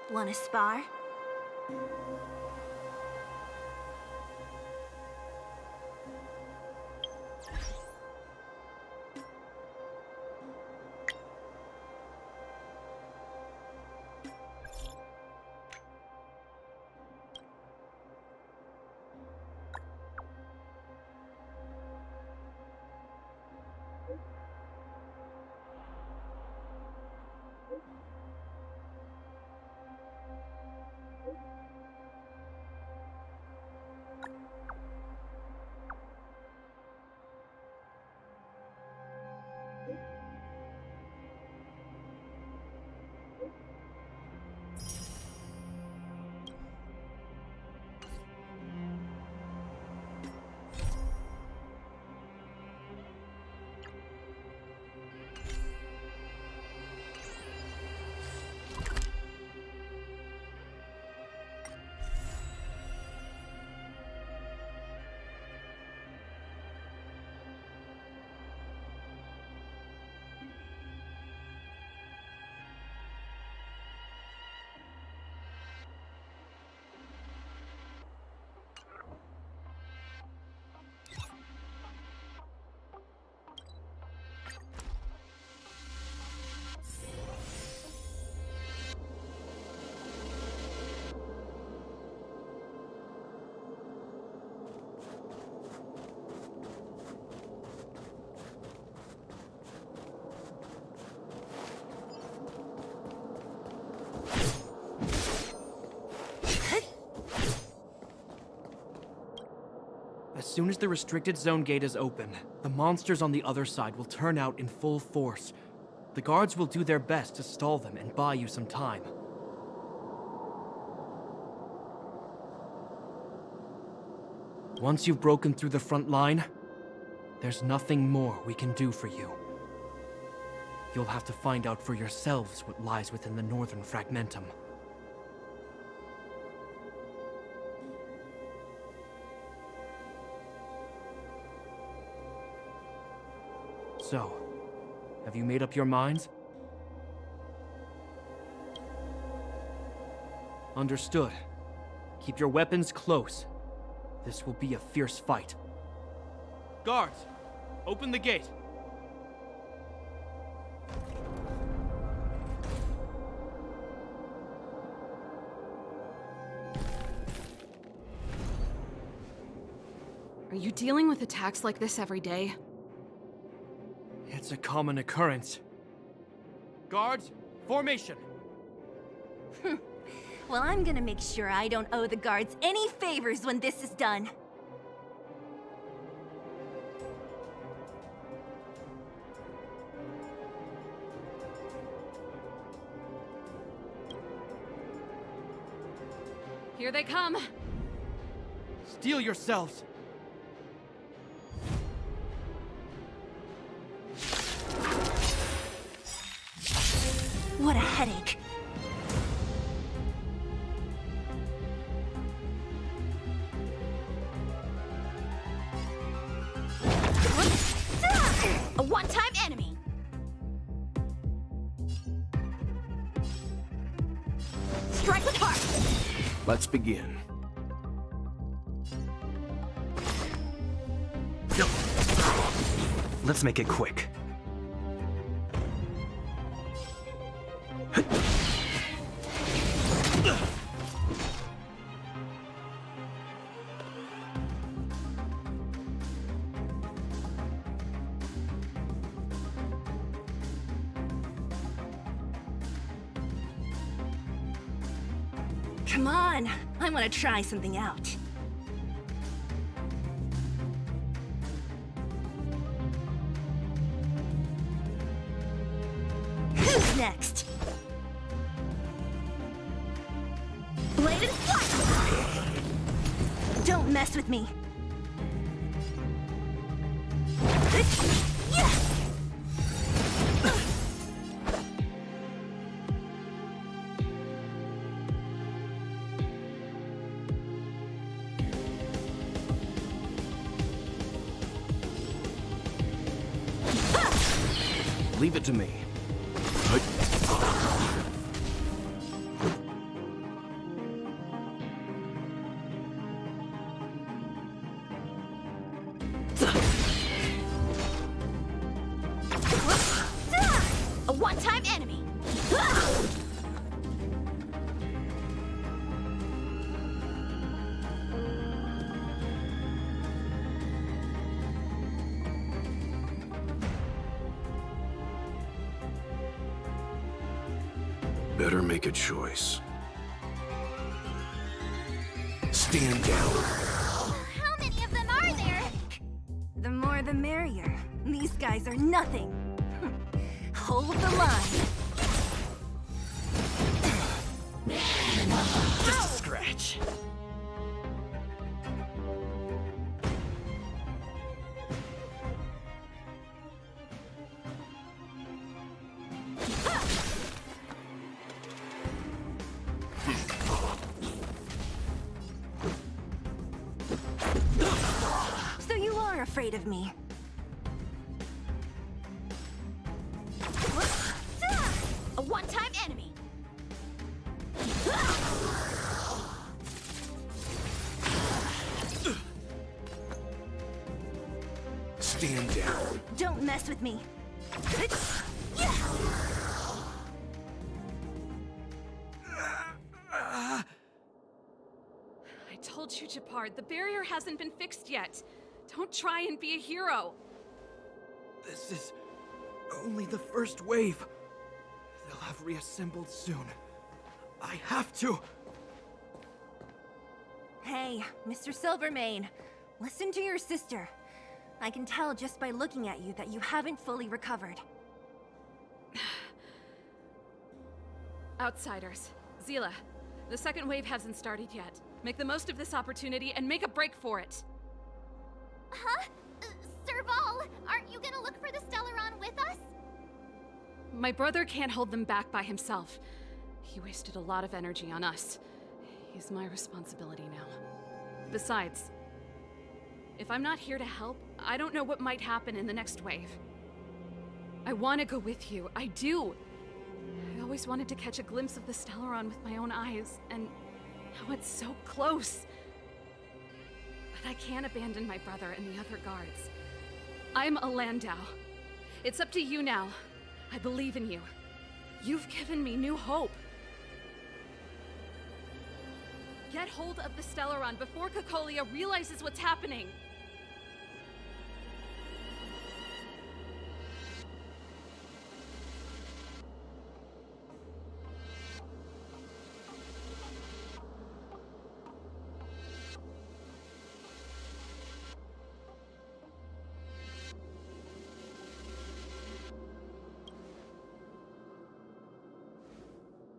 Wanna spar? As soon as the restricted zone gate is open, the monsters on the other side will turn out in full force. The guards will do their best to stall them and buy you some time. Once you've broken through the front line, there's nothing more we can do for you. You'll have to find out for yourselves what lies within the northern fragmentum. So, have you made up your minds? Understood. Keep your weapons close. This will be a fierce fight. Guards, open the gate. Are you dealing with attacks like this every day? It's a common occurrence. Guards, formation! Well, I'm gonna make sure I don't owe the guards any favors when this is done. Here they come! Steel yourselves! What a headache. A one-time enemy. Strike with heart. Let's begin. Let's make it quick. Come on, I want to try something out. Who's next? Bladed flight! Don't mess with me. Yeah! Leave it to me. Better make a choice. Stand down. How many of them are there? The more the merrier. These guys are nothing. Hold the line. Just a scratch. So you are afraid of me. A one-time enemy. Stand down. Don't mess with me. I told you, Japard, the barrier hasn't been fixed yet. Don't try and be a hero. This is only the first wave. They'll have reassembled soon. I have to. Hey, Mr. Silvermane, listen to your sister. I can tell just by looking at you that you haven't fully recovered. Outsiders. Zila, the second wave hasn't started yet. Make the most of this opportunity and make a break for it. Huh? Serval, aren't you gonna look for the Stellaron with us? My brother can't hold them back by himself. He wasted a lot of energy on us. He's my responsibility now. Besides, if I'm not here to help, I don't know what might happen in the next wave. I want to go with you. I do. I always wanted to catch a glimpse of the Stellaron with my own eyes, and now it's so close. But I can't abandon my brother and the other guards. I'm a Landau. It's up to you now. I believe in you. You've given me new hope. Get hold of the Stellaron before Cocolia realizes what's happening.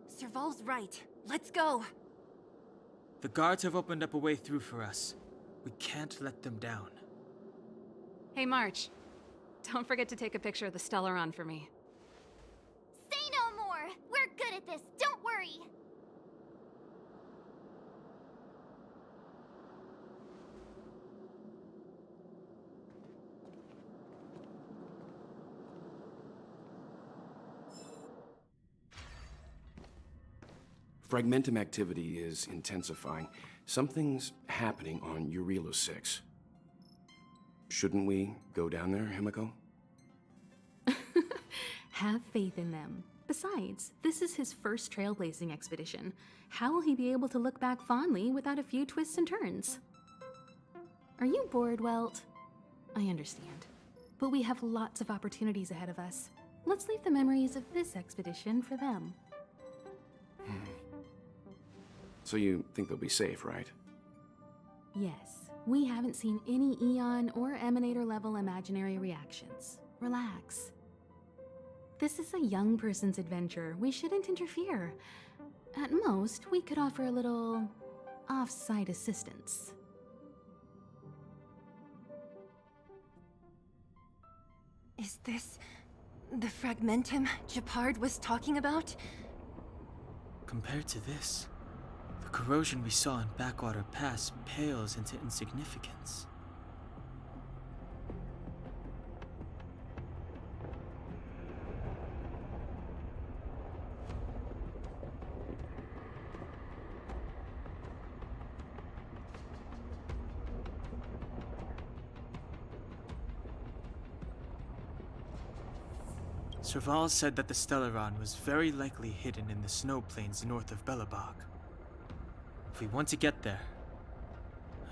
Serval's right. Let's go. The guards have opened up a way through for us. We can't let them down. Hey, March. Don't forget to take a picture of the Stellaron for me. Say no more! We're good at this, don't worry! Fragmentum activity is intensifying. Something's happening on Eurilo 6. Shouldn't we go down there, Himiko? Have faith in them. Besides, this is his first trailblazing expedition. How will he be able to look back fondly without a few twists and turns? Are you bored, Welt? I understand. But we have lots of opportunities ahead of us. Let's leave the memories of this expedition for them. So you think they'll be safe, right? Yes, we haven't seen any Eon or Emanator level imaginary reactions. Relax. This is a young person's adventure. We shouldn't interfere. At most, we could offer a little off-site assistance. Is this the Fragmentum Japard was talking about? Compared to this, the corrosion we saw in Backwater Pass pales into insignificance. Serval said that the Stellaron was very likely hidden in the snow plains north of Belobog. If we want to get there,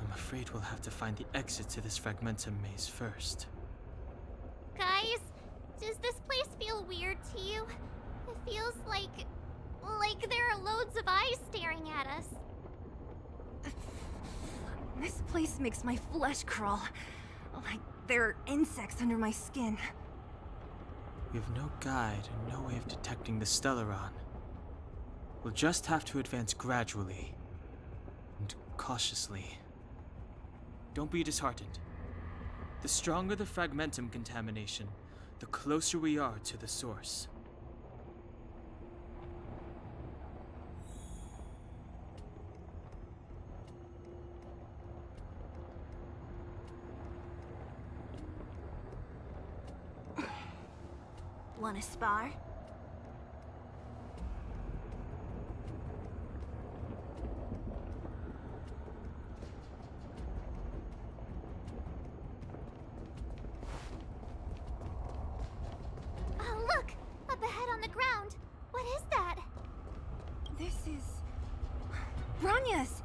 I'm afraid we'll have to find the exit to this Fragmentum maze first. Guys, does this place feel weird to you? It feels like Like there are loads of eyes staring at us. This place makes my flesh crawl. Like there are insects under my skin. We have no guide and no way of detecting the Stellaron. We'll just have to advance gradually and cautiously. Don't be disheartened. The stronger the fragmentum contamination, the closer we are to the source. Wanna spar? Oh, look! Up ahead on the ground. What is that? This is... Bronya's!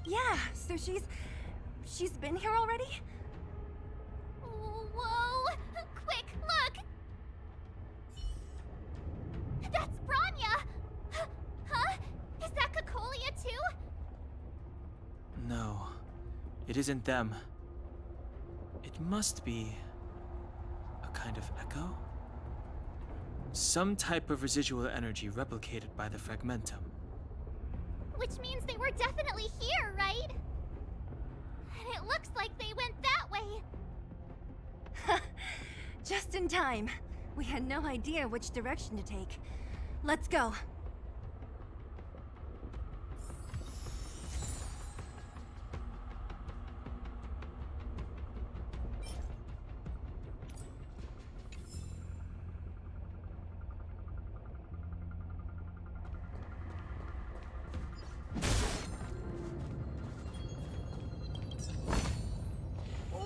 Yeah, so she's been here already? Whoa! Quick, look! That's Bronya! Huh? Is that Cacolia too? No, it isn't them. It must be a kind of echo? Some type of residual energy replicated by the fragmentum. Which means they were definitely here, right? And it looks like they went that way. Just in time. We had no idea which direction to take. Let's go.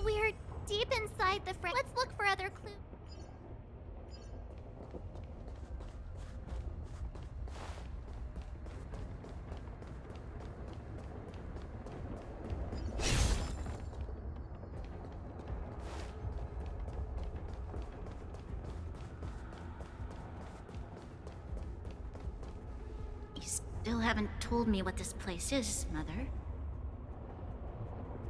We're deep inside the Let's look for other clues. You still haven't told me what this place is, Mother.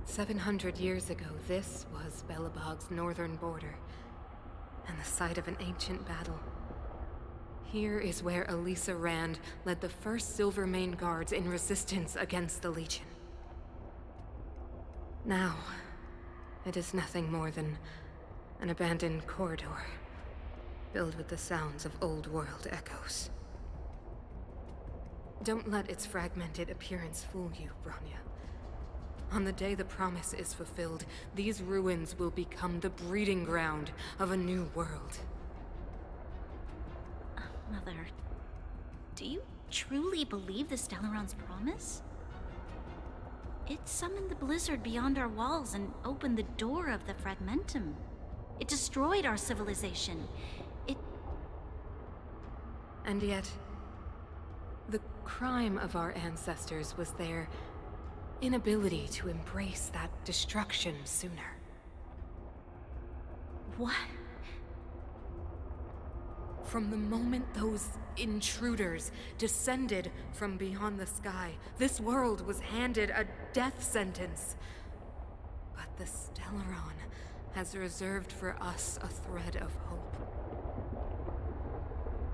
700 years ago, this was Belobog's northern border, and the site of an ancient battle. Here is where Elisa Rand led the first Silvermane Guards in resistance against the Legion. Now, it is nothing more than an abandoned corridor, filled with the sounds of old-world echoes. Don't let its fragmented appearance fool you, Bronya. On the day the promise is fulfilled, these ruins will become the breeding ground of a new world. Mother, do you truly believe the Stellaron's promise? It summoned the blizzard beyond our walls and opened the door of the fragmentum. It destroyed our civilization. And yet, the crime of our ancestors was their inability to embrace that destruction sooner. What? From the moment those intruders descended from beyond the sky, this world was handed a death sentence. But the Stellaron has reserved for us a thread of hope.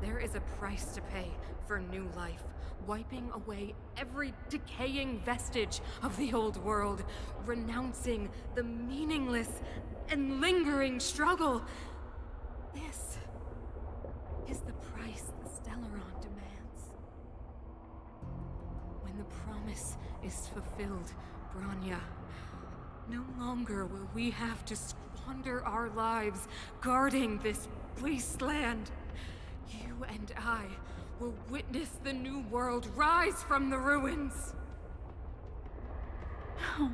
There is a price to pay for new life, wiping away every decaying vestige of the old world, renouncing the meaningless and lingering struggle. This is the price the Stellaron demands. When the promise is fulfilled, Bronya, no longer will we have to squander our lives guarding this wasteland. You and I will witness the new world rise from the ruins. Oh.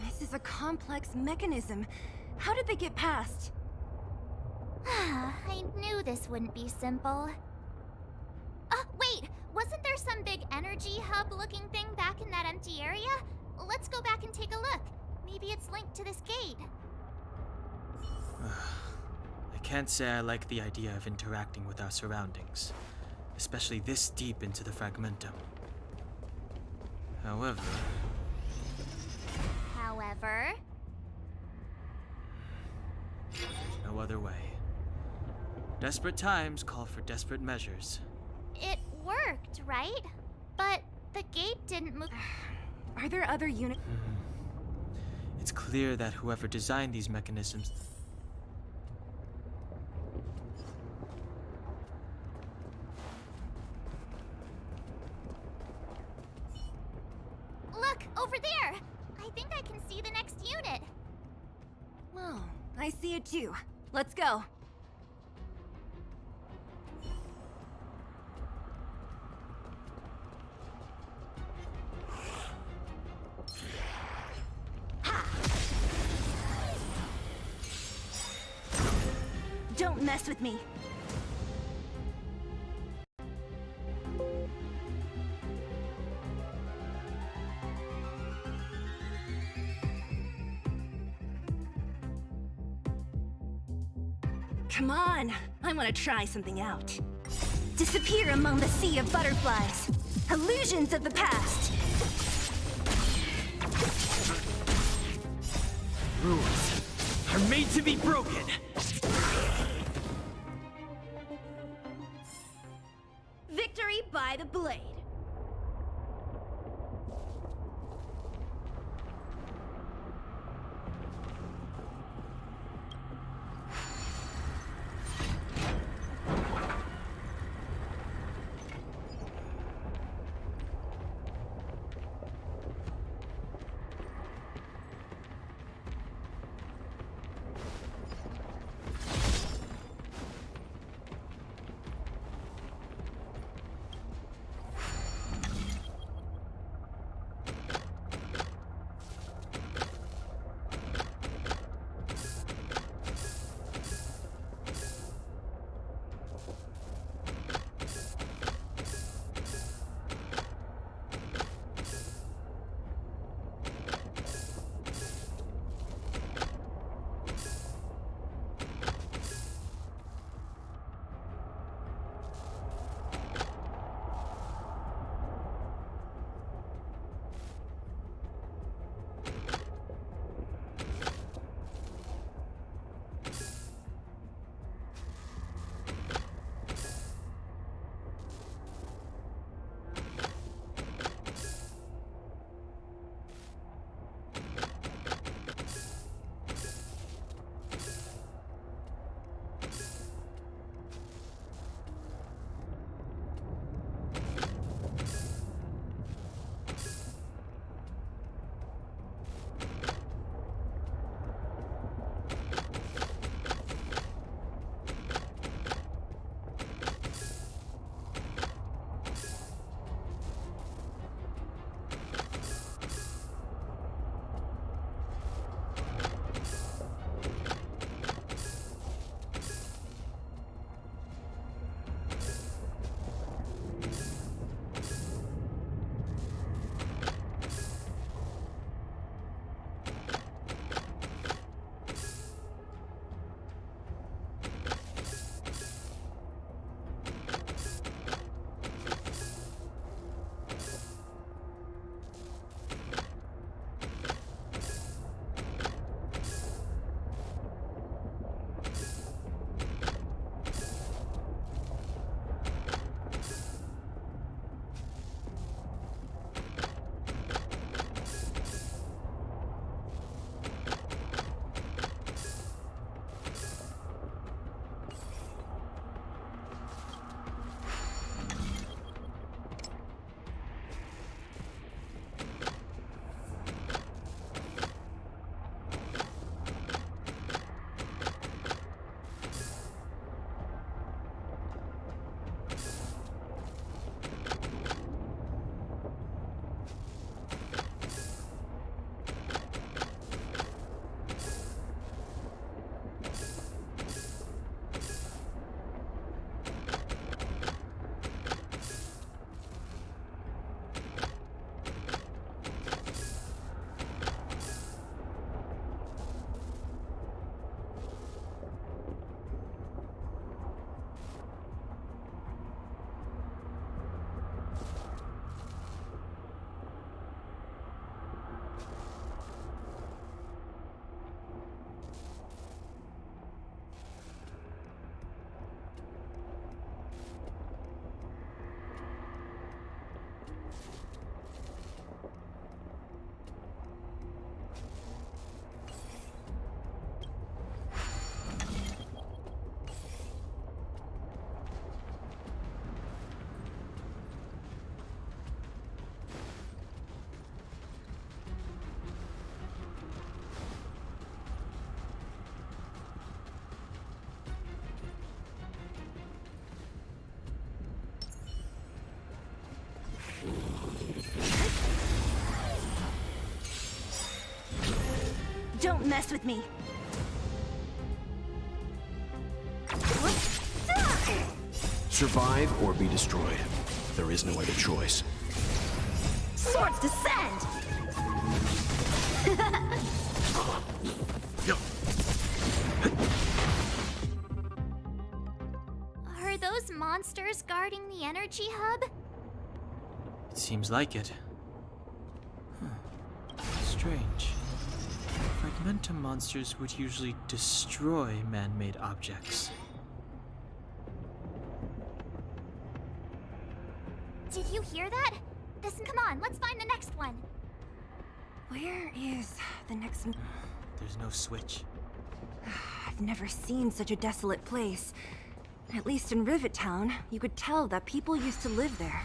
This is a complex mechanism. How did they get past? I knew this wouldn't be simple. Wait! Wasn't there some big energy hub-looking thing back in that empty area? Let's go back and take a look. Maybe it's linked to this gate. I can't say I like the idea of interacting with our surroundings, especially this deep into the fragmentum. However, no other way. Desperate times call for desperate measures. It worked, right? But the gate didn't move. Are there other units? It's clear that whoever designed these mechanisms. Look, over there! I think I can see the next unit. Oh, I see it too. Let's go. Don't mess with me. Come on, I want to try something out. Disappear among the sea of butterflies. Illusions of the past. Rules are made to be broken. Victory by the blade. Don't mess with me. Survive or be destroyed. There is no other choice. Swords descend! Are those monsters guarding the energy hub? It seems like it. Huh. Strange. Fragmentum monsters would usually destroy man-made objects. Did you hear that? Come on, let's find the next one. Where is the next... There's no switch. I've never seen such a desolate place. At least in Rivet Town, you could tell that people used to live there.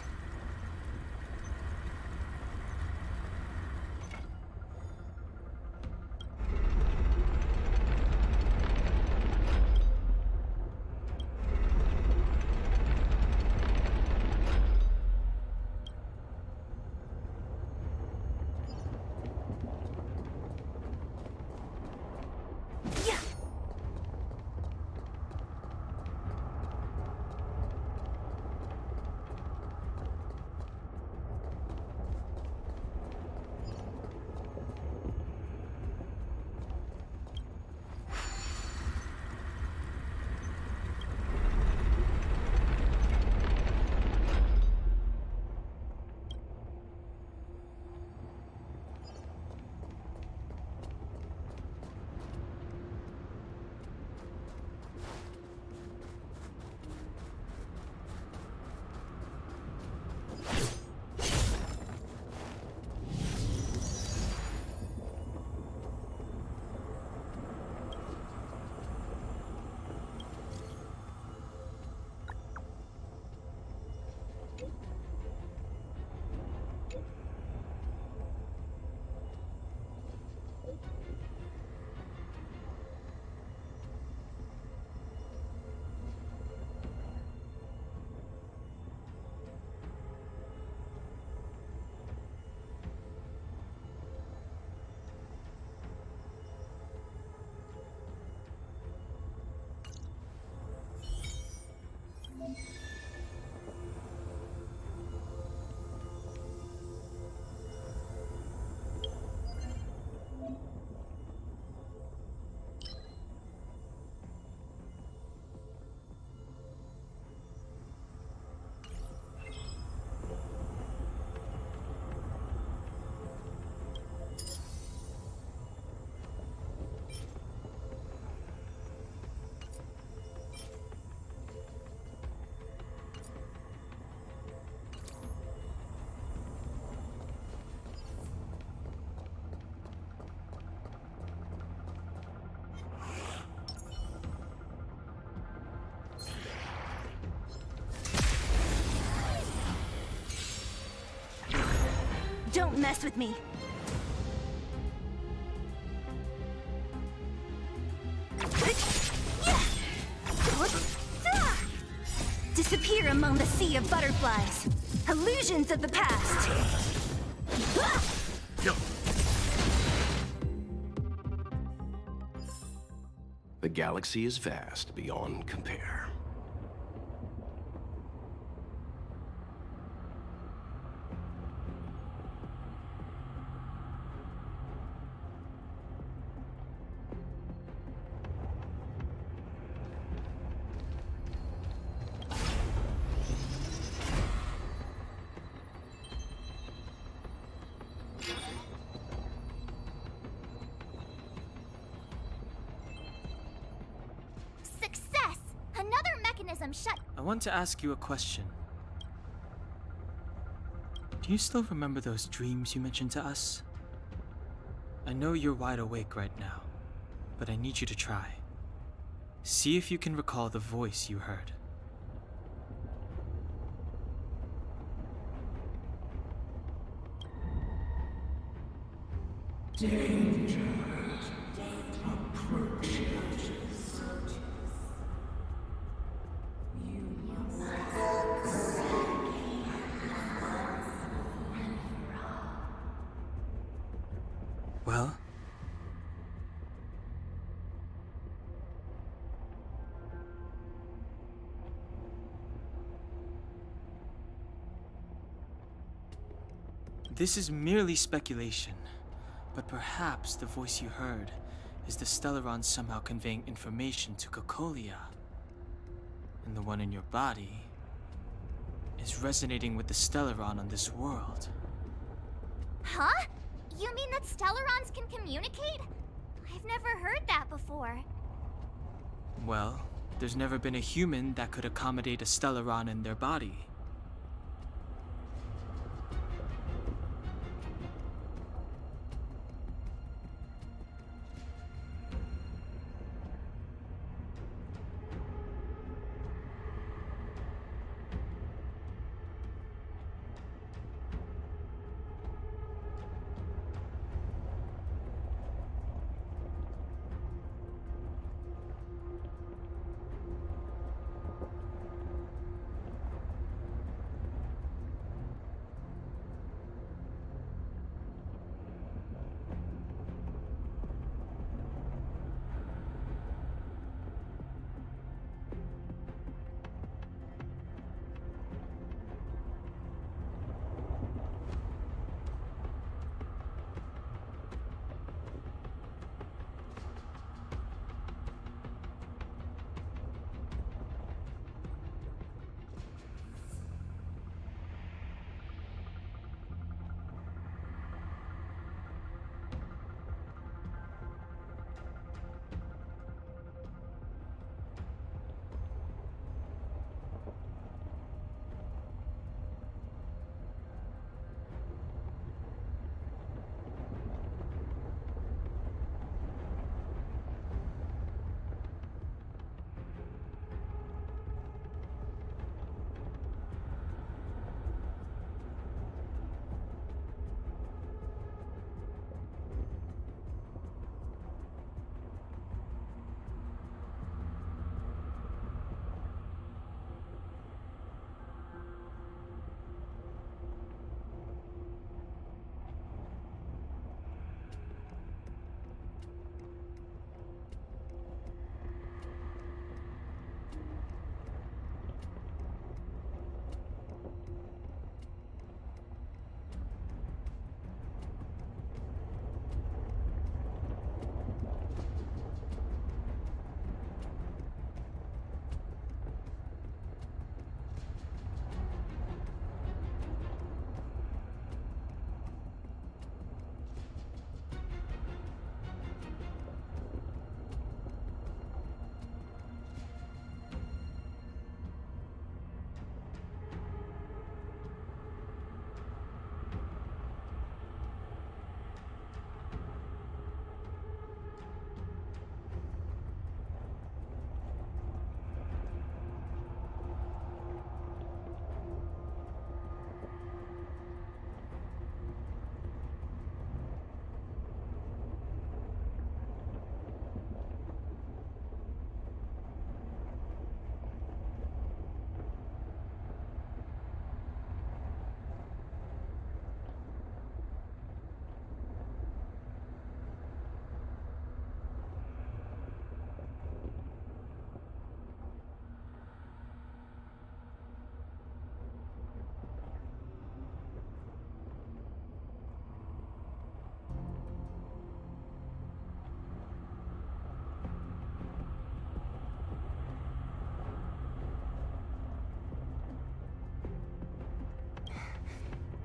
Don't mess with me. Disappear among the sea of butterflies. Illusions of the past. The galaxy is vast beyond compare. Success! Another mechanism shut. I want to ask you a question. Do you still remember those dreams you mentioned to us? I know you're wide awake right now, but I need you to try. See if you can recall the voice you heard. Well, This is merely speculation, but perhaps the voice you heard is the Stellaron somehow conveying information to Cocolia. And the one in your body is resonating with the Stellaron on this world. Huh? You mean that Stellarons can communicate? I've never heard that before. Well, there's never been a human that could accommodate a Stellaron in their body.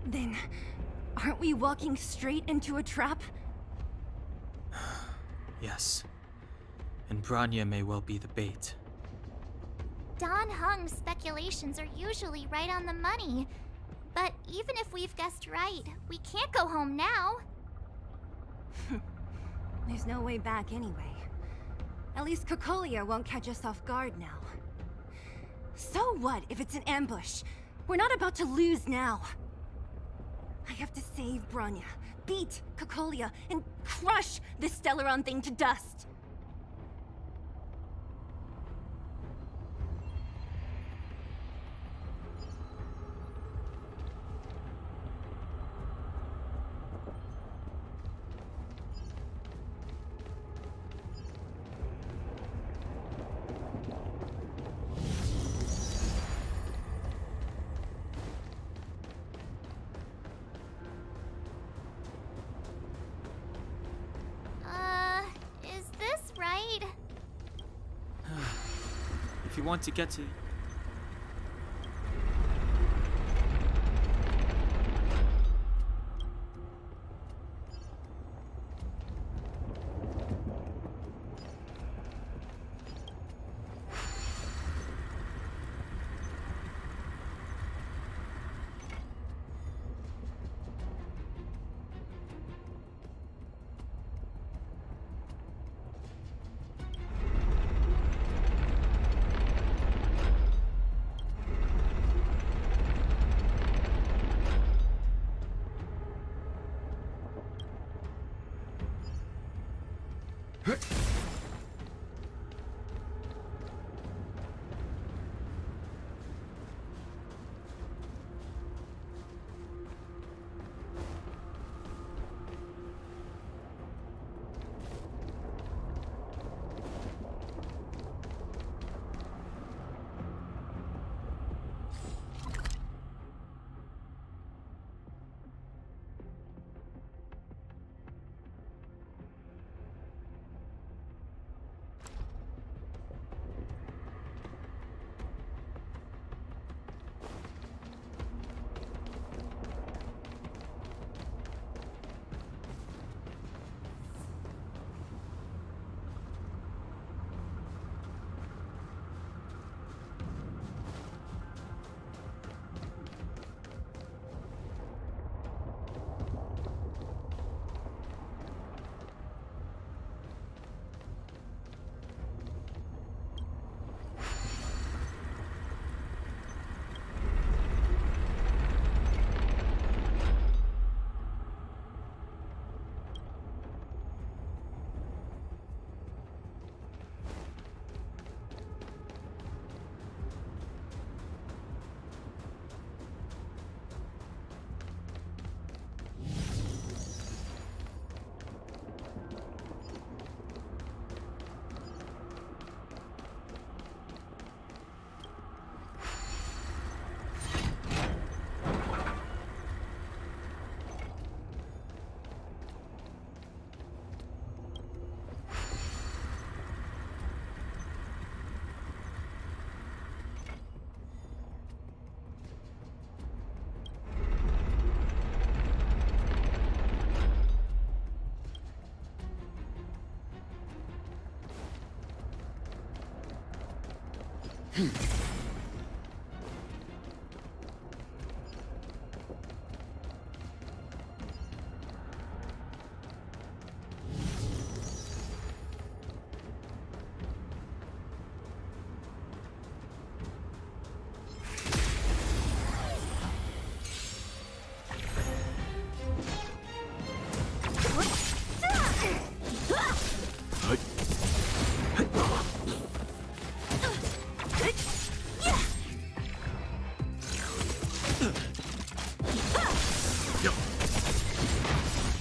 Then, aren't we walking straight into a trap? Yes. And Branya may well be the bait. Don Hung's speculations are usually right on the money. But even if we've guessed right, we can't go home now. There's no way back anyway. At least Cocolia won't catch us off guard now. So what if it's an ambush? We're not about to lose now. I have to save Branya, beat Cocolia, and crush this Stellaron thing to dust. want to get to...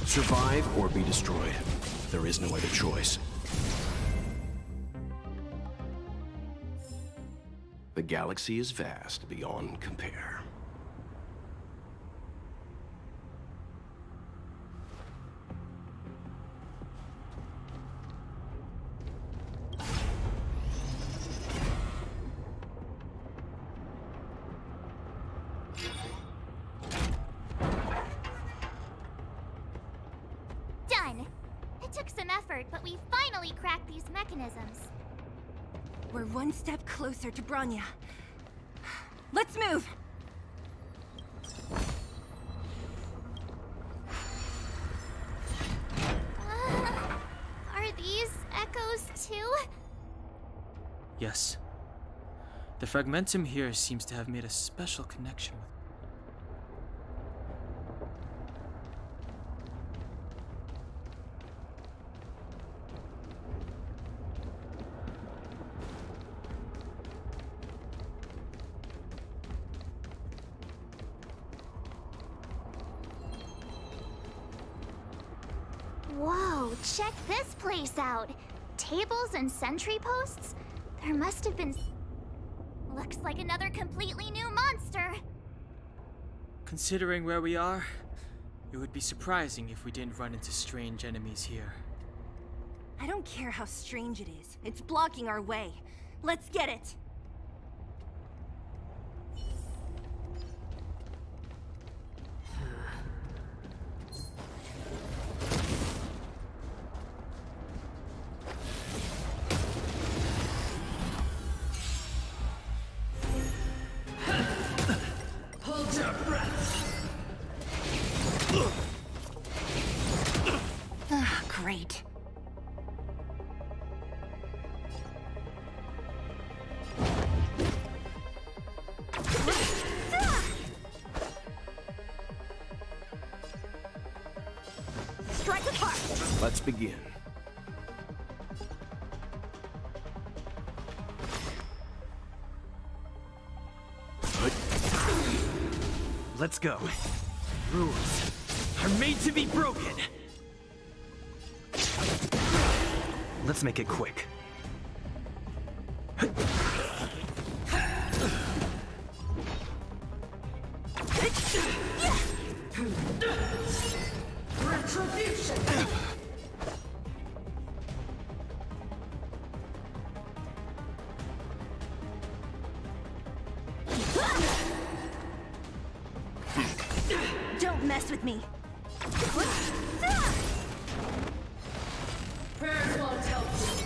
Survive or be destroyed. There is no other choice. The galaxy is vast beyond compare. Done! It took some effort, but we finally cracked these mechanisms. We're one step closer to Bronya. Let's move! Are these echoes too? Yes. The fragmentum here seems to have made a special connection with... Whoa, check this place out. Tables and sentry posts? There must have been... Looks like another completely new monster. Considering where we are, it would be surprising if we didn't run into strange enemies here. I don't care how strange it is. It's blocking our way. Let's get it! Great. Strike apart! Let's begin. Let's go. Rules are made to be broken. Let's make it quick. Retribution! Don't mess with me. Prayers won't help you.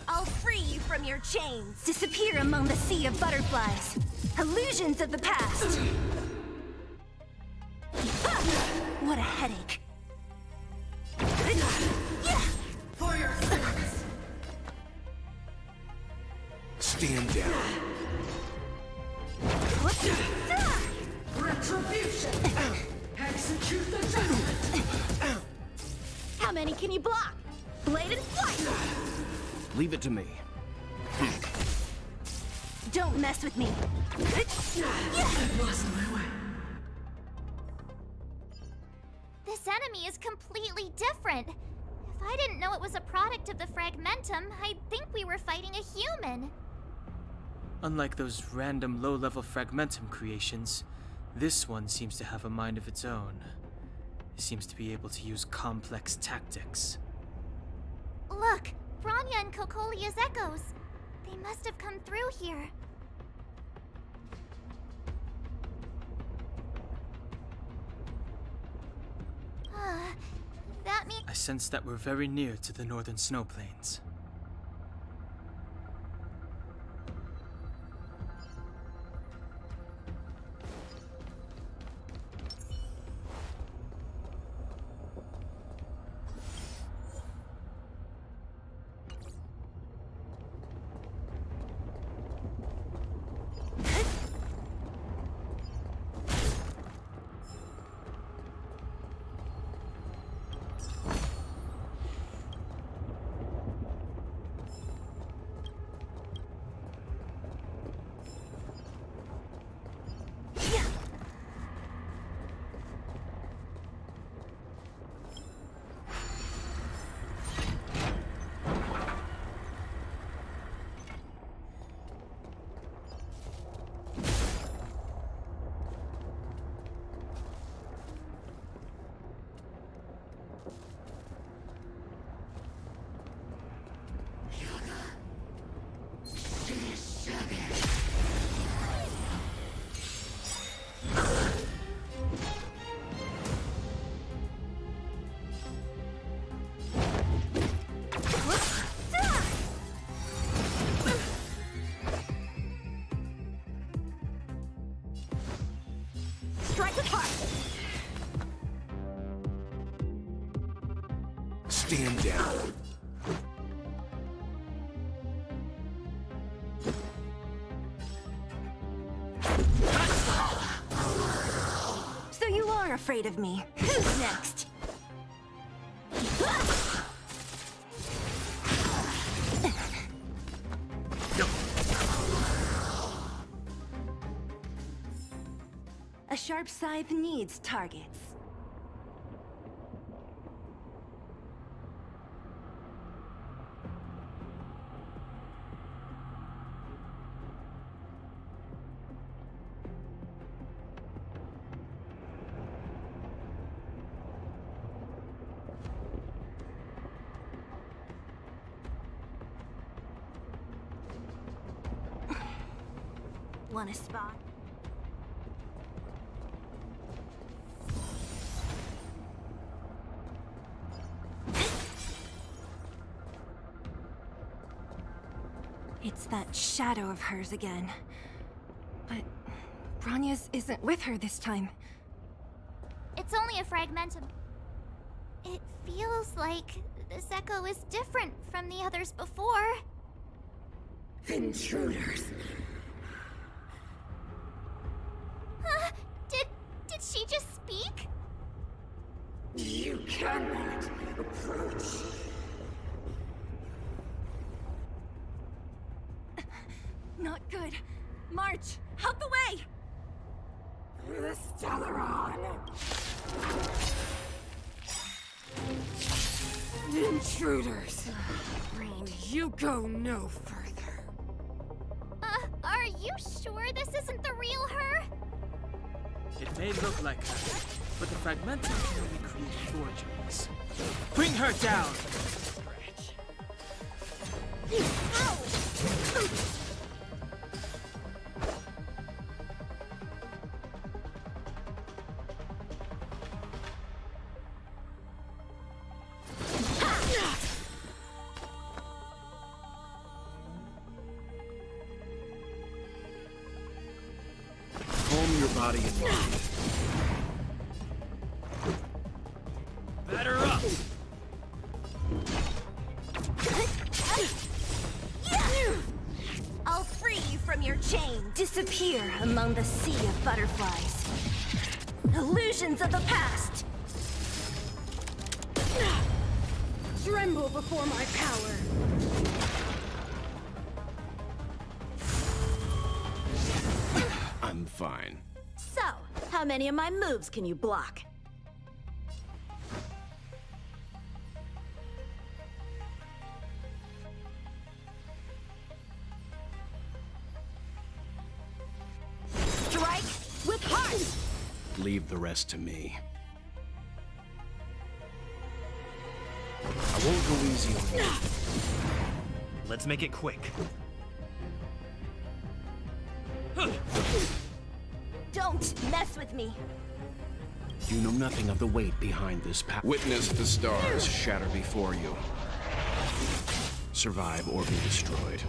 I'll free you from your chains. Disappear among the sea of butterflies. Illusions of the past. What a headache. For your sins. Stand down. Retribution. Execute the judgment. How many can you block? Blade and flight! Leave it to me. Don't mess with me. I've lost my way. This enemy is completely different. If I didn't know it was a product of the Fragmentum, I'd think we were fighting a human. Unlike those random low-level Fragmentum creations, this one seems to have a mind of its own. It seems to be able to use complex tactics. Look, Bronya and Cocolia's echoes. They must have come through here. That means I sense that we're very near to the northern snow plains. Strike apart! Stand down. So you are afraid of me. Who's next? A sharp scythe needs targets. Want a spot? It's that shadow of hers again. But Bronya's isn't with her this time. it's only a Fragmentum. It feels like this echo is different from the others before. Intruders. Did she just speak? You cannot approach. Not good. March, out the way! The Stellaron. Intruders. You go no further. Are you sure this isn't the real her? It may look like her, but the Fragmentum can only create forgeries. Bring her down! Calm your body and mind. Batter up! I'll free you from your chain. Disappear among the sea of butterflies. Illusions of the past. Tremble before my power. I'm fine. So, how many of my moves can you block? Strike with heart! Leave the rest to me. I won't go easy on you. Let's make it quick. Don't mess with me. You know nothing of the weight behind this power. Witness the stars shatter before you. Survive or be destroyed.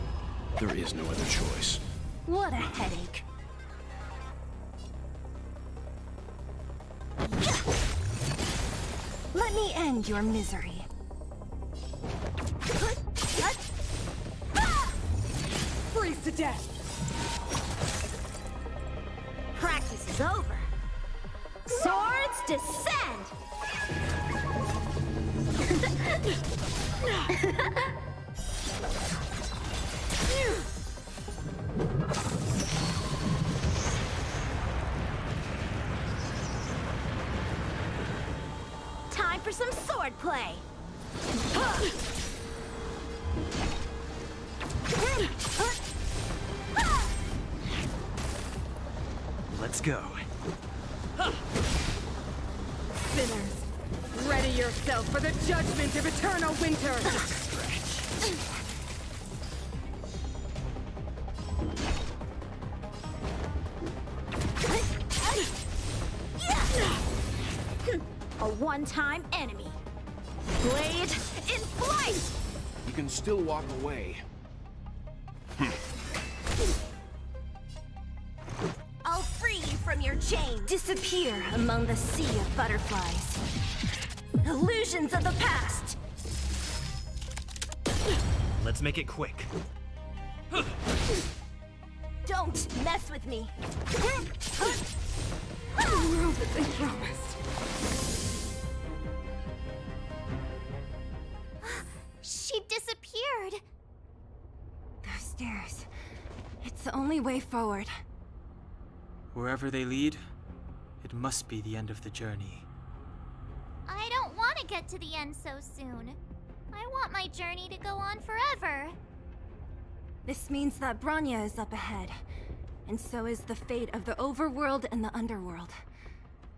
There is no other choice. What a headache. Let me end your misery. Freeze to death. Practice is over. Swords descend! Time for some sword play. Let's go. Sinners, ready yourself for the judgment of eternal winter. A one-time enemy. Blade in flight! You can still walk away. I'll free you from your chain. Disappear among the sea of butterflies. Illusions of the past. Let's make it quick. Don't mess with me. The world that they promised. She disappeared. Those stairs. It's the only way forward. Wherever they lead, it must be the end of the journey. I don't want to get to the end so soon. I want my journey to go on forever. This means that Bronya is up ahead. And so is the fate of the overworld and the underworld.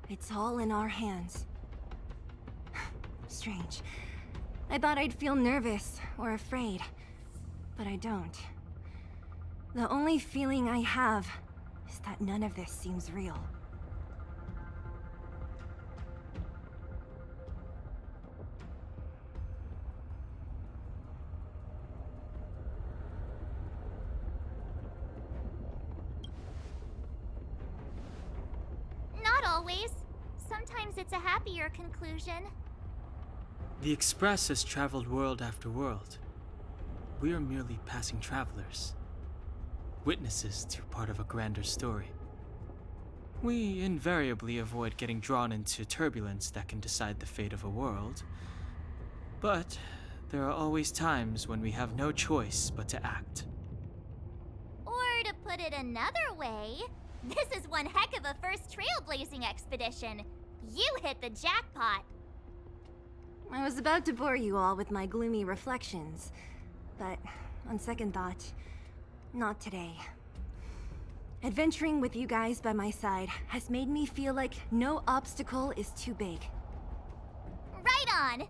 It's all in our hands. Strange. I thought I'd feel nervous or afraid, but I don't. The only feeling I have is that none of this seems real. Not always. Sometimes it's a happier conclusion. The Express has traveled world after world. We are merely passing travelers, witnesses to part of a grander story. We invariably avoid getting drawn into turbulence that can decide the fate of a world, but there are always times when we have no choice but to act. Or to put it another way, this is one heck of a first trailblazing expedition. You hit the jackpot. I was about to bore you all with my gloomy reflections, but on second thought, not today. Adventuring with you guys by my side has made me feel like no obstacle is too big. Right on.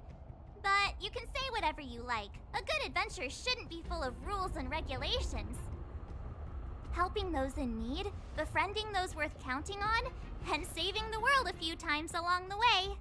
But you can say whatever you like. A good adventure shouldn't be full of rules and regulations. Helping those in need, befriending those worth counting on, and saving the world a few times along the way.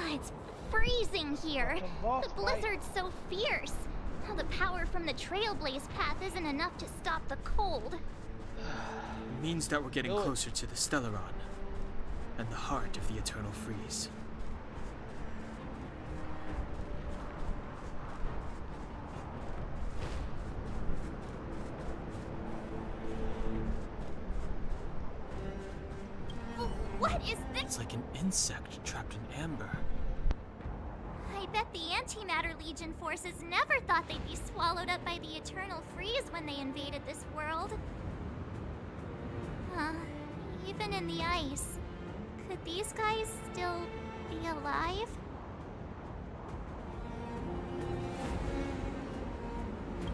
It's freezing here. The blizzard's so fierce. The power from the Trailblaze path isn't enough to stop the cold. It means that we're getting Oh. closer to the Stellaron and the heart of the Eternal Freeze. What is this? It's like an insect trapped in amber. I bet the Antimatter Legion forces never thought they'd be swallowed up by the Eternal Freeze when they invaded this world. Even in the ice, could these guys still be alive?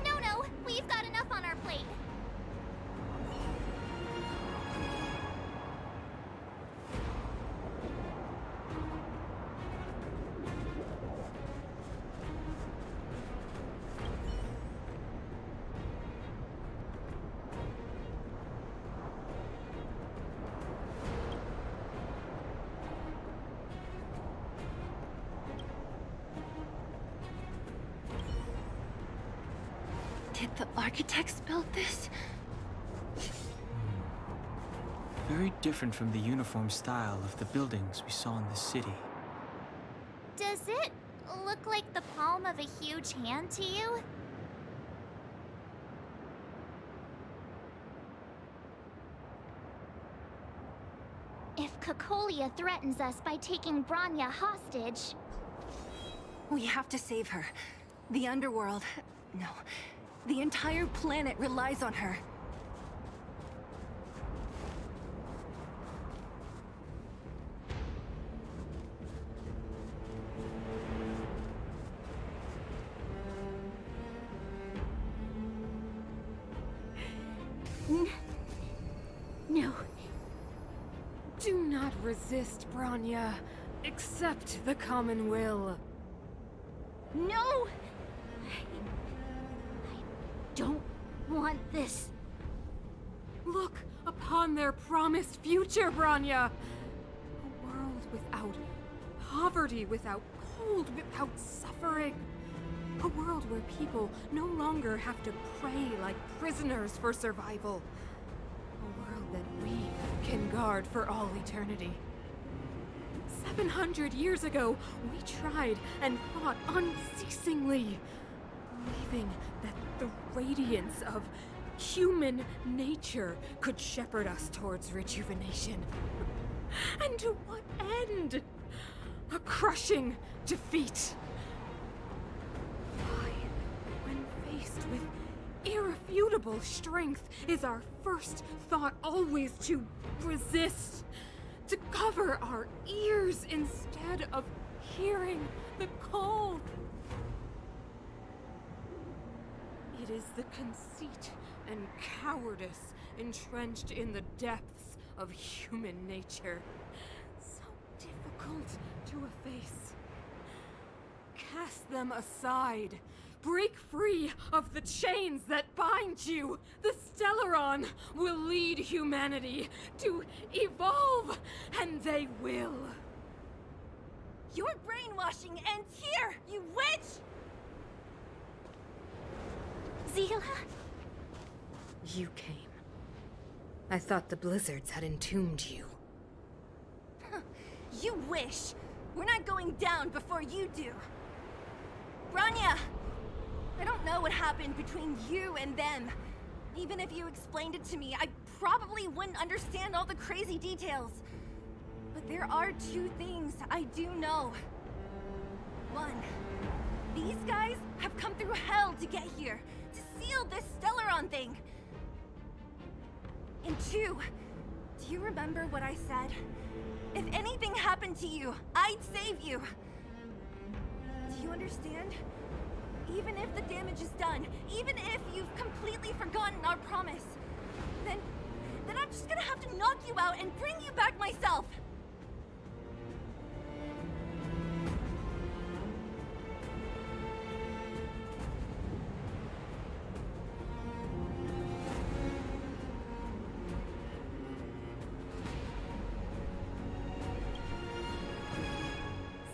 No, we've got enough on our plate. Did the architects build this? Very different from the uniform style of the buildings we saw in the city. Does it look like the palm of a huge hand to you? If Cocolia threatens us by taking Branya hostage, We have to save her. The underworld... No. The entire planet relies on her. No. Do not resist, Branya. Accept the common will. No! I don't want this. Look upon their promised future, Branya! A world without poverty, without cold, without suffering. A world where people no longer have to pray like prisoners for survival. A world that we can guard for all eternity. 700 years ago, we tried and fought unceasingly, believing that the radiance of human nature could shepherd us towards rejuvenation. And to what end? A crushing defeat. Why, when faced with irrefutable strength, is our first thought always to resist? To cover our ears instead of hearing the call? It is the conceit and cowardice entrenched in the depths of human nature, so difficult to efface. Cast them aside. Break free of the chains that bind you. The Stellaron will lead humanity to evolve, and they will. Your brainwashing ends here, you witch! Zila? You came. I thought the blizzards had entombed you. You wish. We're not going down before you do. Branya! I don't know what happened between you and them. Even if you explained it to me, I probably wouldn't understand all the crazy details. But there are two things I do know. One, these guys have come through hell to get here, to seal this Stellaron thing. And two, do you remember what I said? If anything happened to you, I'd save you. Do you understand? Even if the damage is done, even if you've completely forgotten our promise, then I'm just gonna have to knock you out and bring you back myself.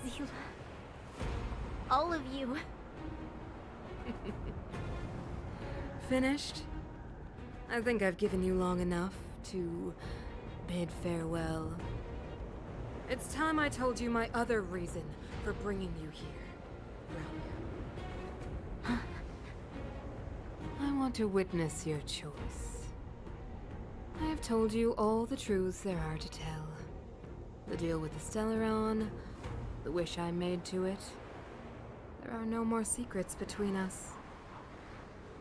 Zila. All of you. Finished? I think I've given you long enough to bid farewell. It's time I told you my other reason for bringing you here, Brown. I want to witness your choice. I have told you all the truths there are to tell. The deal with the Stellaron, the wish I made to it. There are no more secrets between us.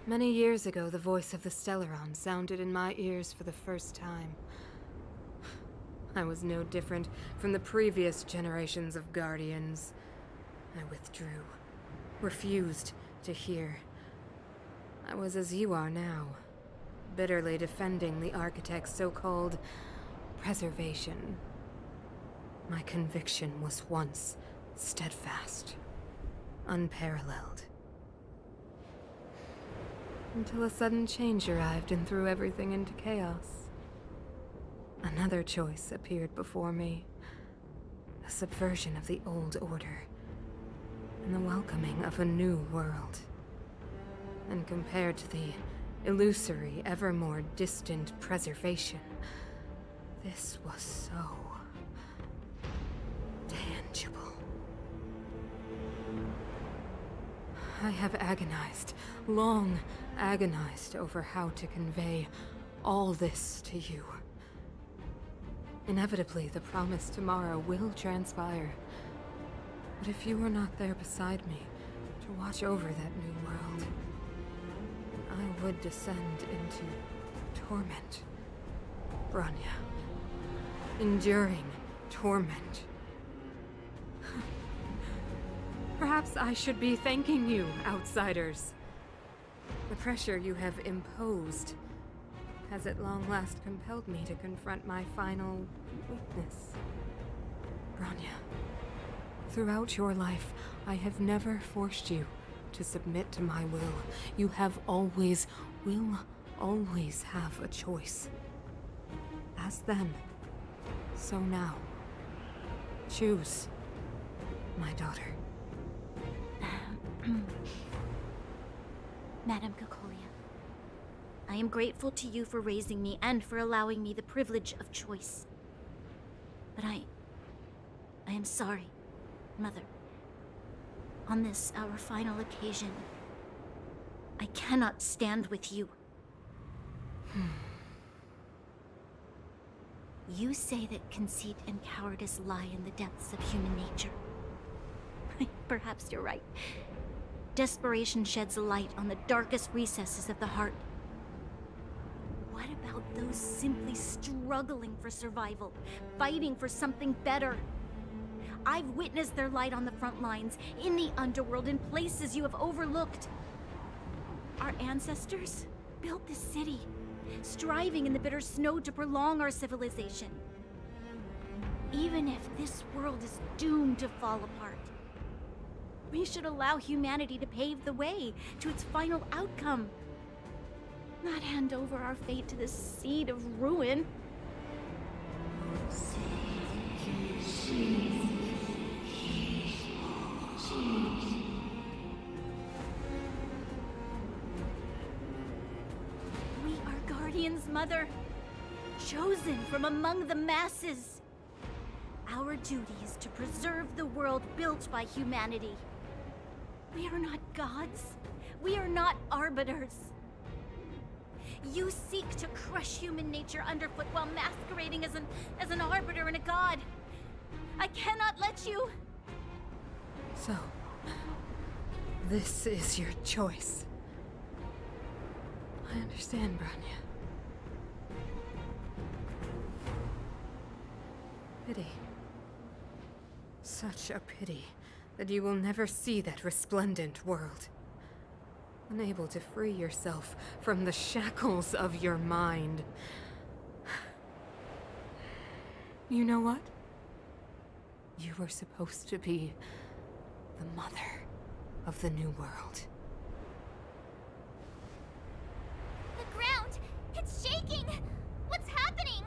Many years ago, the voice of the Stellaron sounded in my ears for the first time. I was no different from the previous generations of Guardians. I withdrew, refused to hear. I was as you are now, bitterly defending the Architect's so-called preservation. My conviction was once steadfast, unparalleled. Until a sudden change arrived and threw everything into chaos. Another choice appeared before me. A subversion of the old order, and the welcoming of a new world. And compared to the illusory, ever more distant preservation, this was so tangible. I have agonized, long agonized over how to convey all this to you. Inevitably, the promised tomorrow will transpire. But if you were not there beside me to watch over that new world, I would descend into torment. Bronya. Enduring torment. Perhaps I should be thanking you, outsiders. The pressure you have imposed has at long last compelled me to confront my final weakness. Bronya, throughout your life, I have never forced you to submit to my will. You have always, will always have a choice. As then, so now. Choose, my daughter. Madame Cocolia, I am grateful to you for raising me and for allowing me the privilege of choice. But I am sorry, Mother. On this, our final occasion, I cannot stand with you. You say that conceit and cowardice lie in the depths of human nature. Perhaps you're right. Desperation sheds a light on the darkest recesses of the heart. What about those simply struggling for survival, fighting for something better? I've witnessed their light on the front lines, in the underworld, in places you have overlooked. Our ancestors built this city, striving in the bitter snow to prolong our civilization. Even if this world is doomed to fall apart, we should allow humanity to pave the way to its final outcome. Not hand over our fate to this seed of ruin. We are Guardians, Mother, chosen from among the masses. Our duty is to preserve the world built by humanity. We are not gods. We are not arbiters. You seek to crush human nature underfoot while masquerading as an arbiter and a god. I cannot let you. So, this is your choice. I understand, Bronya. Pity. Such a pity that you will never see that resplendent world. Unable to free yourself from the shackles of your mind. You know what? You were supposed to be the mother of the new world. The ground! It's shaking! What's happening?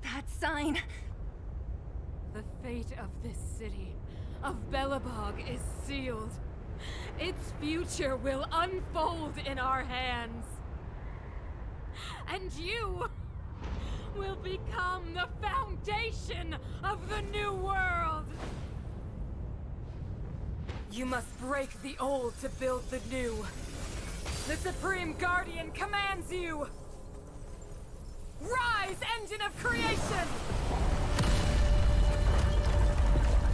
That sign. The fate of this city, of Belobog, is sealed. its future will unfold in our hands. And you will become the foundation of the new world. You must break the old to build the new. The Supreme Guardian commands you! Rise, engine of creation!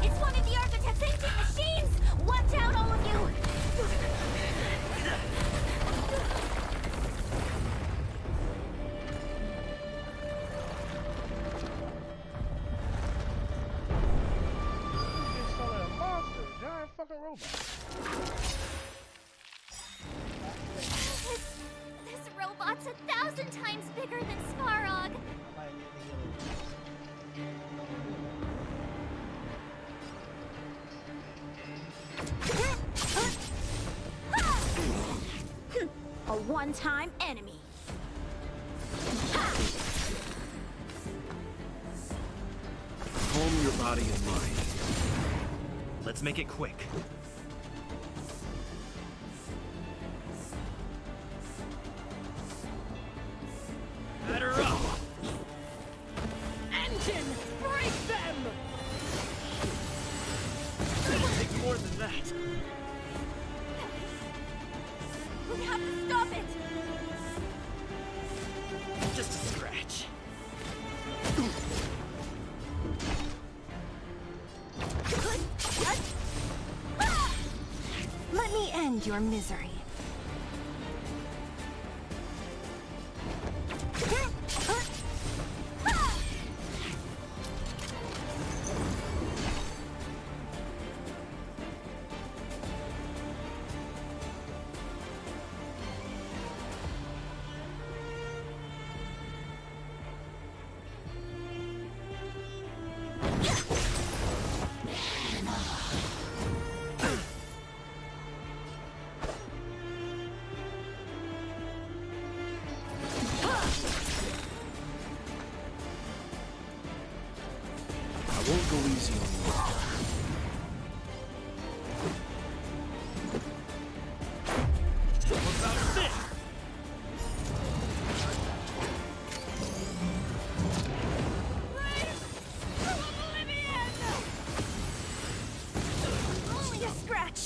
It's one of the architect's ancient machines! Watch out, all of you! It's like a monster, a giant fucking robot. This robot's 1,000 times bigger than Svarog. A one-time enemy. Calm your body and mind. Let's make it quick. Batter up! Engine, break them! It'll take more than that. We have to stop it! Just a scratch. Let me end your misery. I won't go easy on you. What about this? Only a scratch!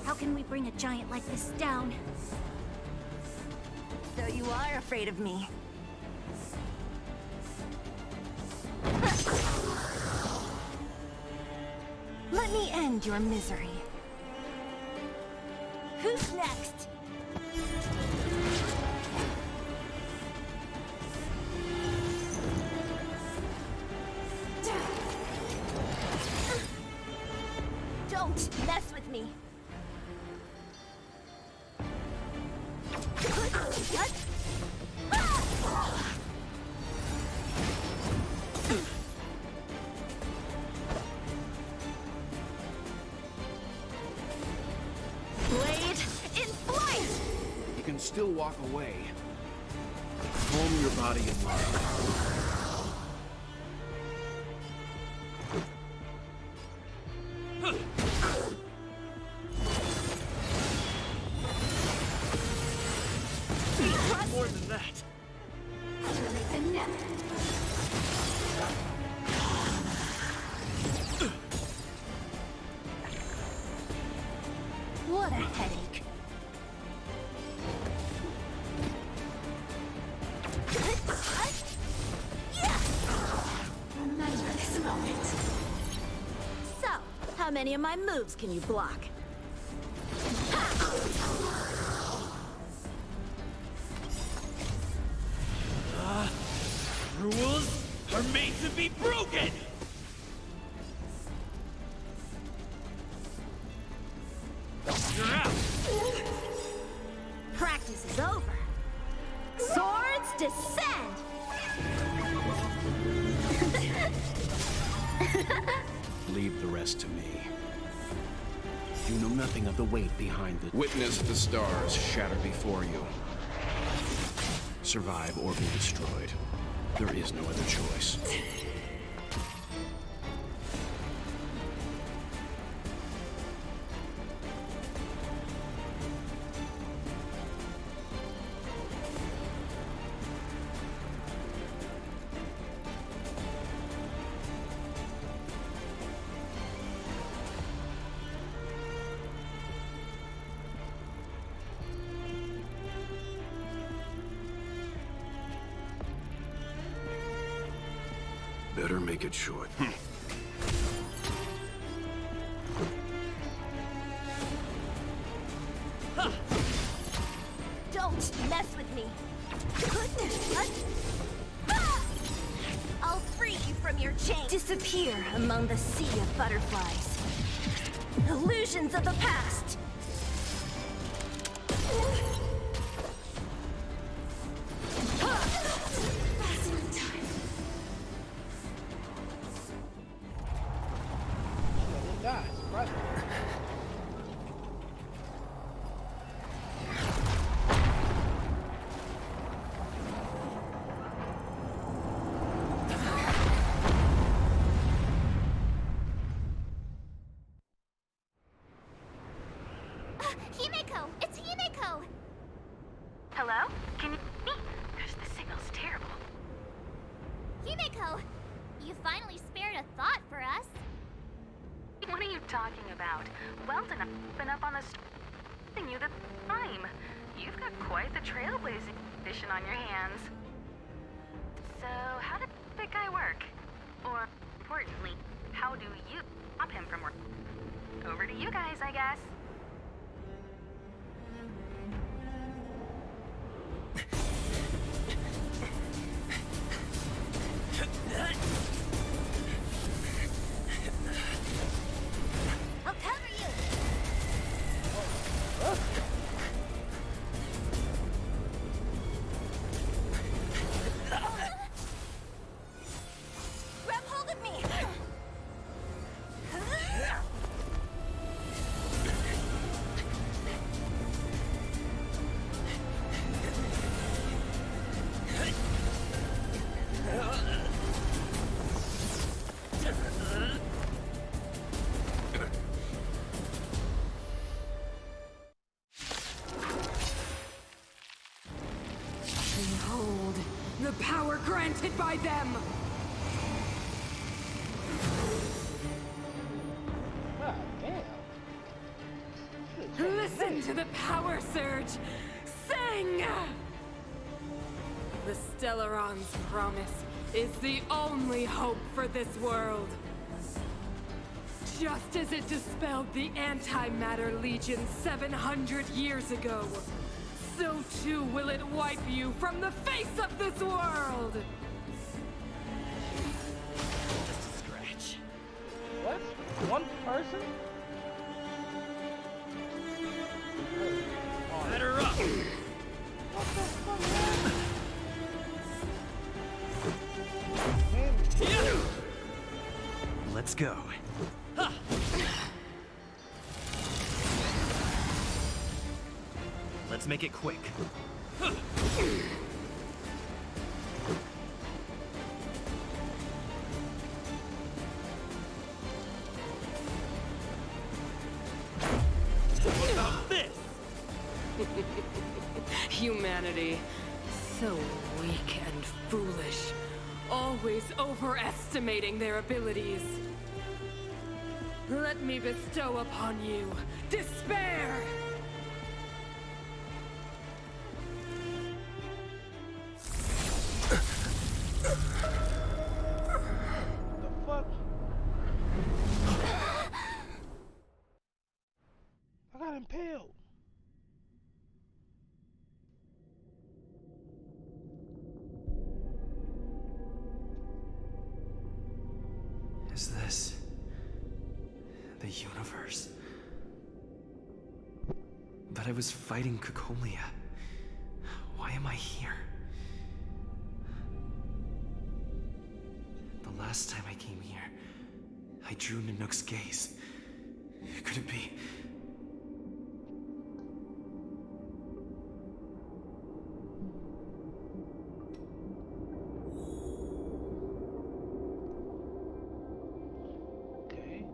How can we bring a giant like this down? So you are afraid of me. Let me end your misery. Who's next? Don't mess with me. Blade in flight! You can still walk away. Calm your body and mind. More than that. What a headache. Remember this moment. So, how many of my moves can you block? Rules are made to be broken! You're out! Practice is over. Swords descend! Leave the rest to me. You know nothing of the weight behind the... Witness the stars shatter before you. Survive or be destroyed. There is no other choice. Better make it short. Don't mess with me. Goodness, I'll free you from your chain. Disappear among the sea of butterflies. Illusions of the past. Shit, it dies. Right. Himeko! It's Himeko! Hello? Can you hear me? Gosh, the signal's terrible. Himeko! You finally spared a thought for us. What are you talking about? Weldon, I've been up on the telling you the time. You've got quite the trailblazing mission on your hands. So, how did that guy work? Or, importantly, how do you stop him from working? Over to you guys, I guess. I'll cover you. Grab hold of me. Behold, the power granted by them! God damn. Shit, Listen to the power surge! Sing! The Stellaron's promise is the only hope for this world. Just as it dispelled the Antimatter Legion 700 years ago, so too will it wipe you from the face of this world! Just a scratch. What? One person? Batter up! What the fuck, man? Man, Let's go. Let's make it quick. What about this? Humanity, so weak and foolish, always overestimating their abilities. Let me bestow upon you despair! the fuck? I got impaled. Is this the universe? But I was fighting Kokolia. Why am I here? The last time I came here, I drew Nanook's gaze. Could it be? Okay.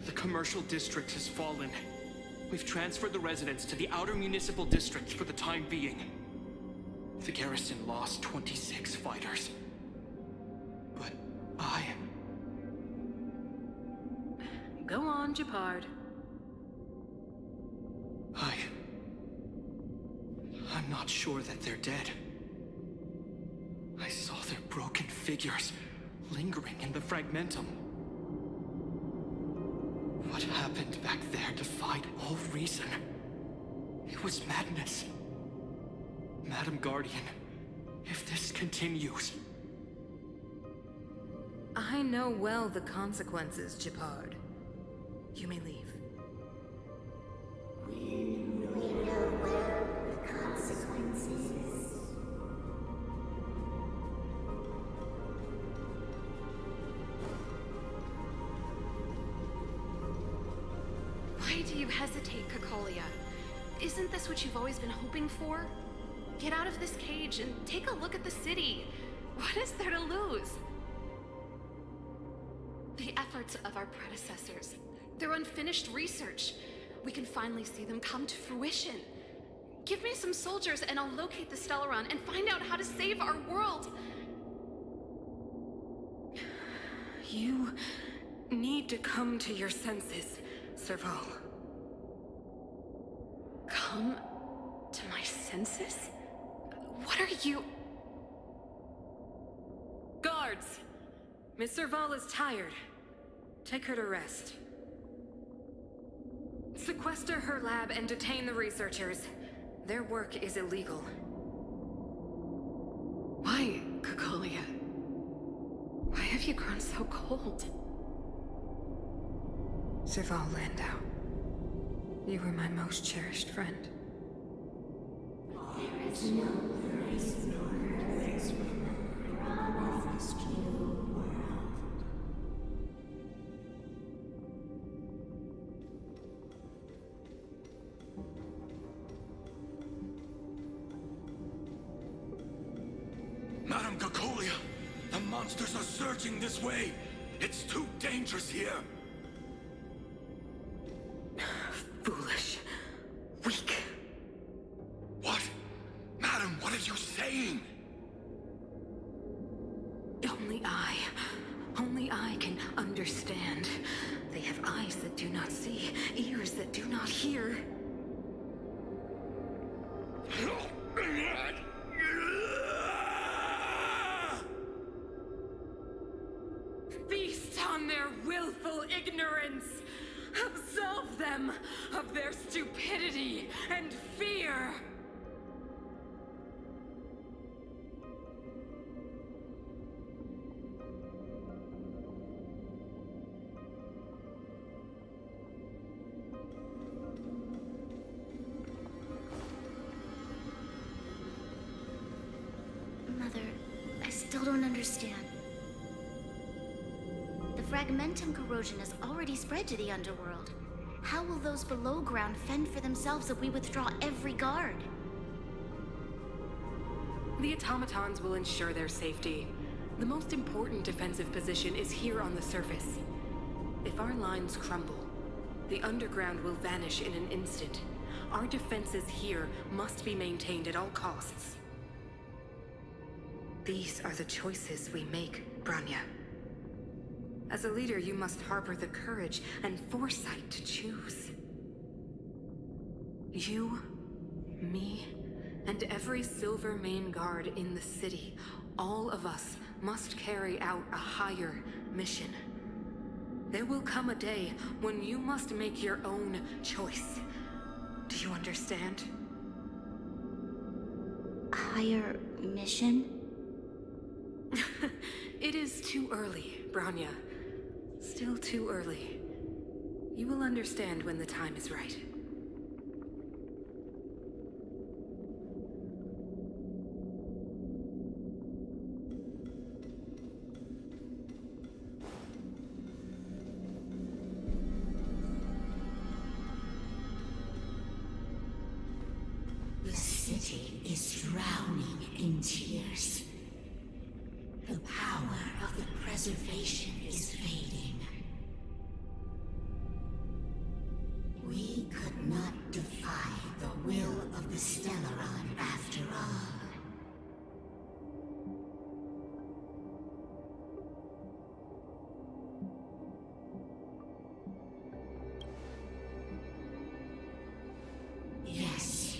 The commercial district has fallen. We've transferred the residents to the outer municipal district for the time being. The garrison lost 26 fighters. But Go on, Japard. I'm not sure that they're dead. I saw their broken figures lingering in the fragmentum. What happened back there defied all reason. It was madness. Madam Guardian, if this continues... I know well the consequences, Gepard. You may leave. Why do you hesitate, Cocolia? Isn't this what you've always been hoping for? Get out of this cage and take a look at the city. What is there to lose? The efforts of our predecessors, their unfinished research. We can finally see them come to fruition. Give me some soldiers and I'll locate the Stellaron and find out how to save our world. You need to come to your senses, Serval. Come to my senses? What are you... Guards! Miss Serval is tired. Take her to rest. Sequester her lab and detain the researchers. Their work is illegal. Why, Cocolia? Why have you grown so cold? Serval Landau. You were my most cherished friend. Madam Cocolia, the monsters are surging this way. It's too dangerous here. Foolish. Weak. What? Madam, what are you saying? Only I can understand. They have eyes that do not see, ears that do not hear. Feast on their willful ignorance! Absolve them of their stupidity and fear! Mother, I still don't understand. The fragmentum corrosion has already spread to the underworld. How will those below ground fend for themselves if we withdraw every guard? The automatons will ensure their safety. The most important defensive position is here on the surface. If our lines crumble, the underground will vanish in an instant. Our defenses here must be maintained at all costs. These are the choices we make, Branya. As a leader, you must harbor the courage and foresight to choose. You, me, and every Silver Main Guard in the city, all of us must carry out a higher mission. There will come a day when you must make your own choice. Do you understand? Higher mission? It is too early, Branya. Still too early. You will understand when the time is right. The city is drowning in tears. The power of the preservation is fading. We could not defy the will of the Stellaron after all. Yes.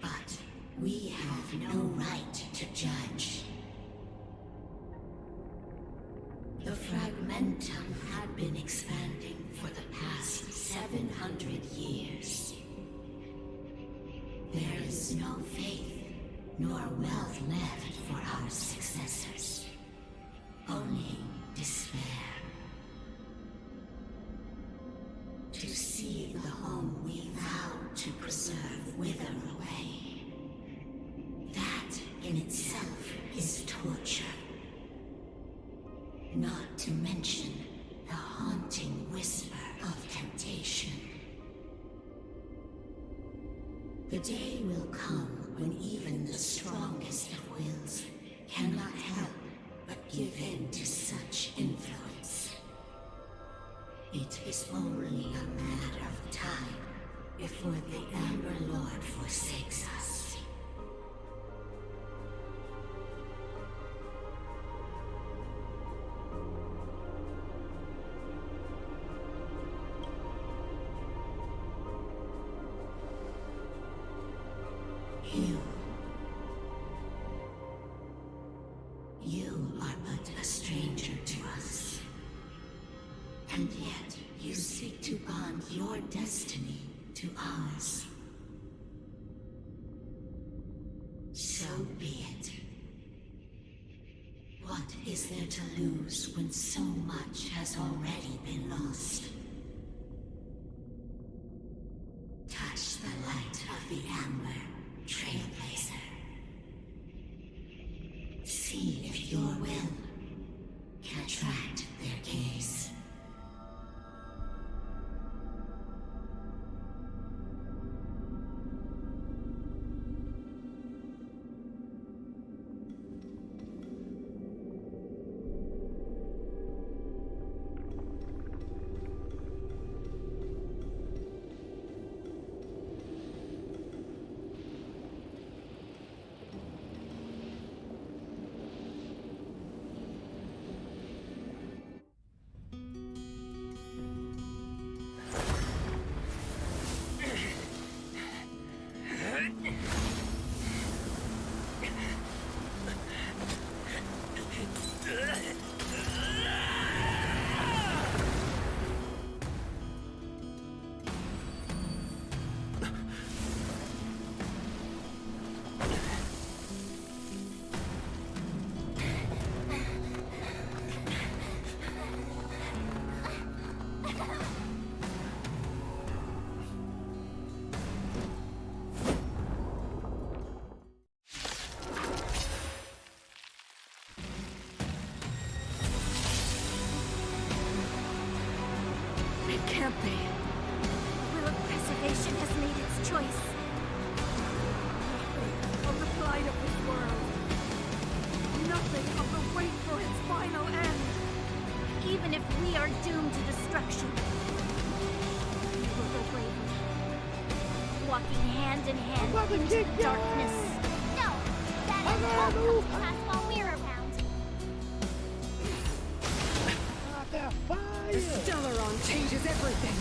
But fragmentum had been expanding for the past 700 years. There is no faith nor wealth left for our successors. Only despair. To see the home we vowed to preserve wither away. That in itself is torture. Not to mention the haunting whisper of temptation. The day will come when even the strongest of wills cannot help but give in to such influence. It is only a matter of time before the Amber Lord forsakes us. You are but a stranger to us. And yet, you seek to bond your destiny to ours. So be it. What is there to lose when so much has already been lost? Touch the light of the Amber, Trailblazer. See if your will can attract their gaze. It can't be. The will of preservation has made its choice. Nothing of the plight of this world. Nothing of the wait for its final end. Even if we are doomed to destruction, we will go bravely, walking hand in hand about to into kick the your darkness. ass. No, that I is gotta all move. comes to pass while we're around. Not that fire! The Stellaron changes everything.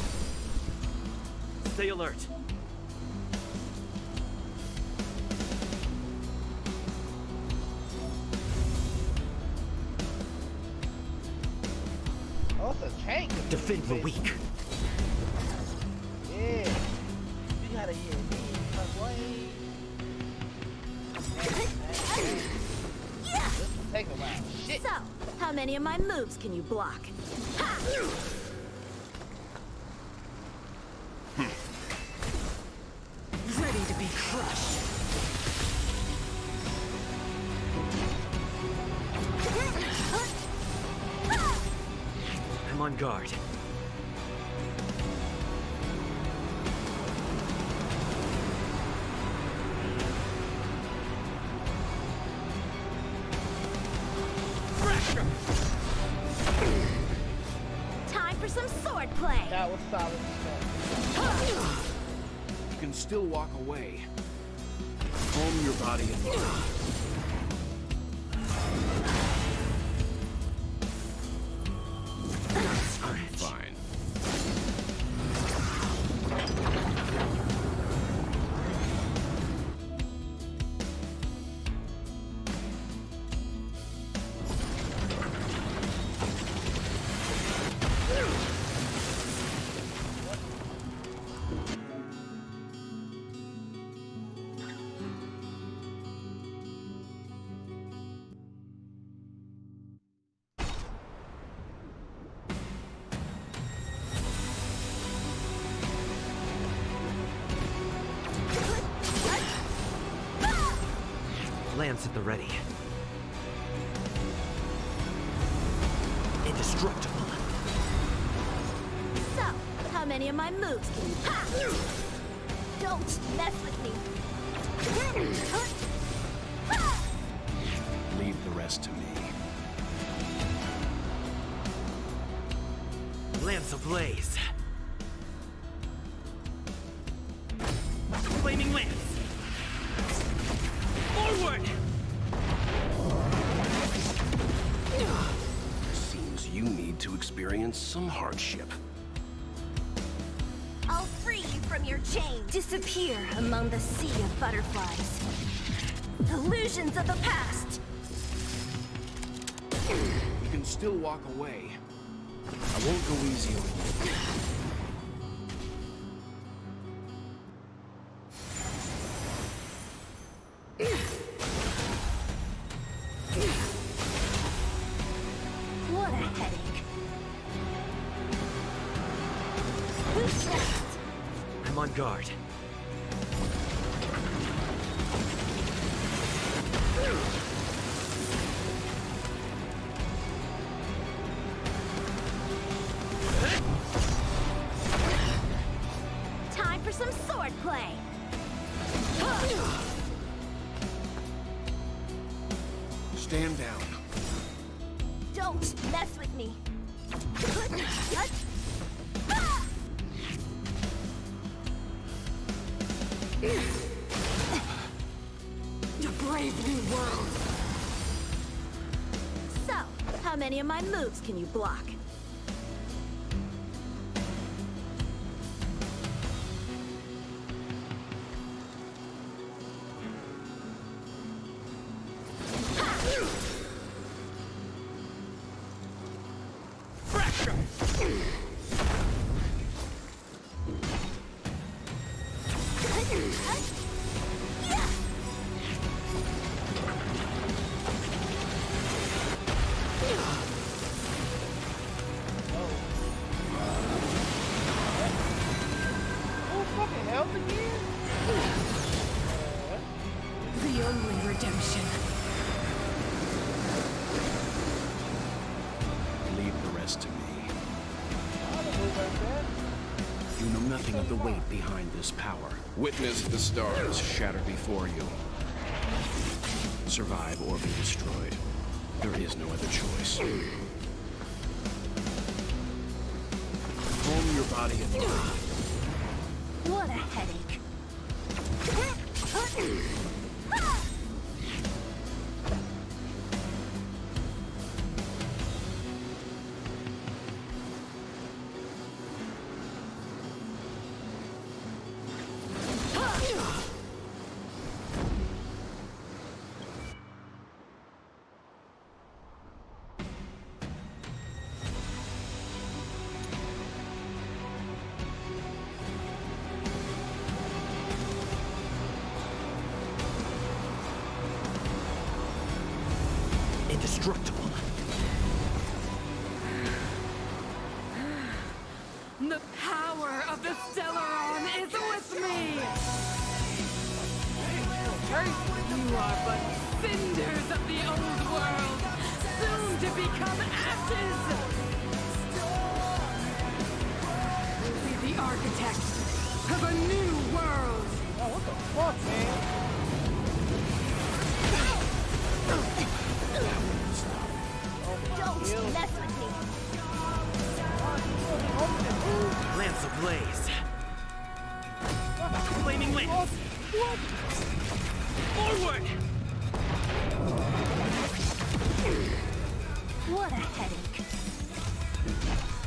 Stay alert. Oh, it's a tank. Defend the weak. Yeah. You gotta hear me, my boy. This will take a while. Shit. So, how many of my moves can you block? Ha! Ready to be crushed. I'm on guard. Time for some swordplay. That was solid stuff. You can still walk away. Calm your body and mind. I'm fine. Lance at the ready. Indestructible. So, how many of my moves can you ha! Don't mess with me. Leave the rest to me. Lance ablaze. Flaming lance. Forward! Seems you need to experience some hardship. I'll free you from your chains. Disappear among the sea of butterflies. Illusions of the past. You can still walk away. I won't go easy on you. What a headache. Who's next? I'm on guard. Time for some sword play. Stand down. Don't mess with me. To brave new world. So, how many of my moves can you block? Oh, fucking help again? The only redemption. Leave the rest to me. I don't move like that. You know nothing of the weight behind this power. Witness the stars shatter before you. Survive or be destroyed. There is no other choice. Calm your body and mind. What a headache. Indestructible. The power of the Stellaron is with me! You are but cinders of the old world, soon to become ashes! We'll be the architect of a new world! Oh, what the fuck, man? Don't mess with me. Lance ablaze. Flaming lance. Forward! What a headache.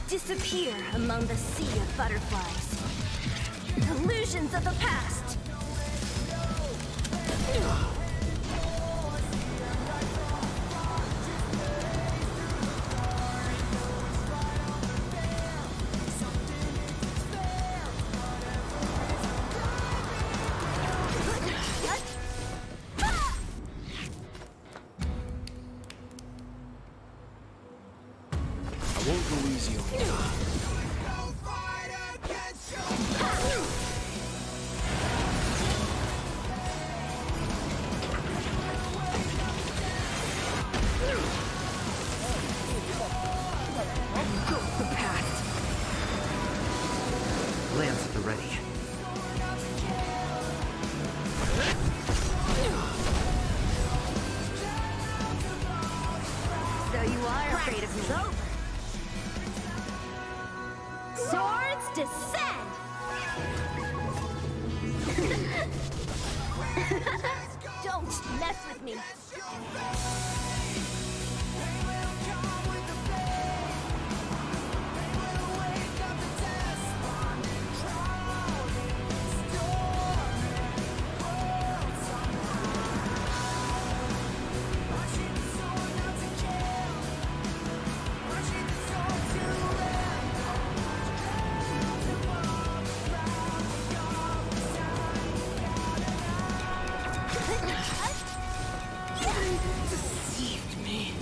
Disappear among the sea of butterflies. Illusions of the past. I won't go easy on you. Lance at the ready. So you are afraid of me. Swords descend! Don't mess with me! Deceived me.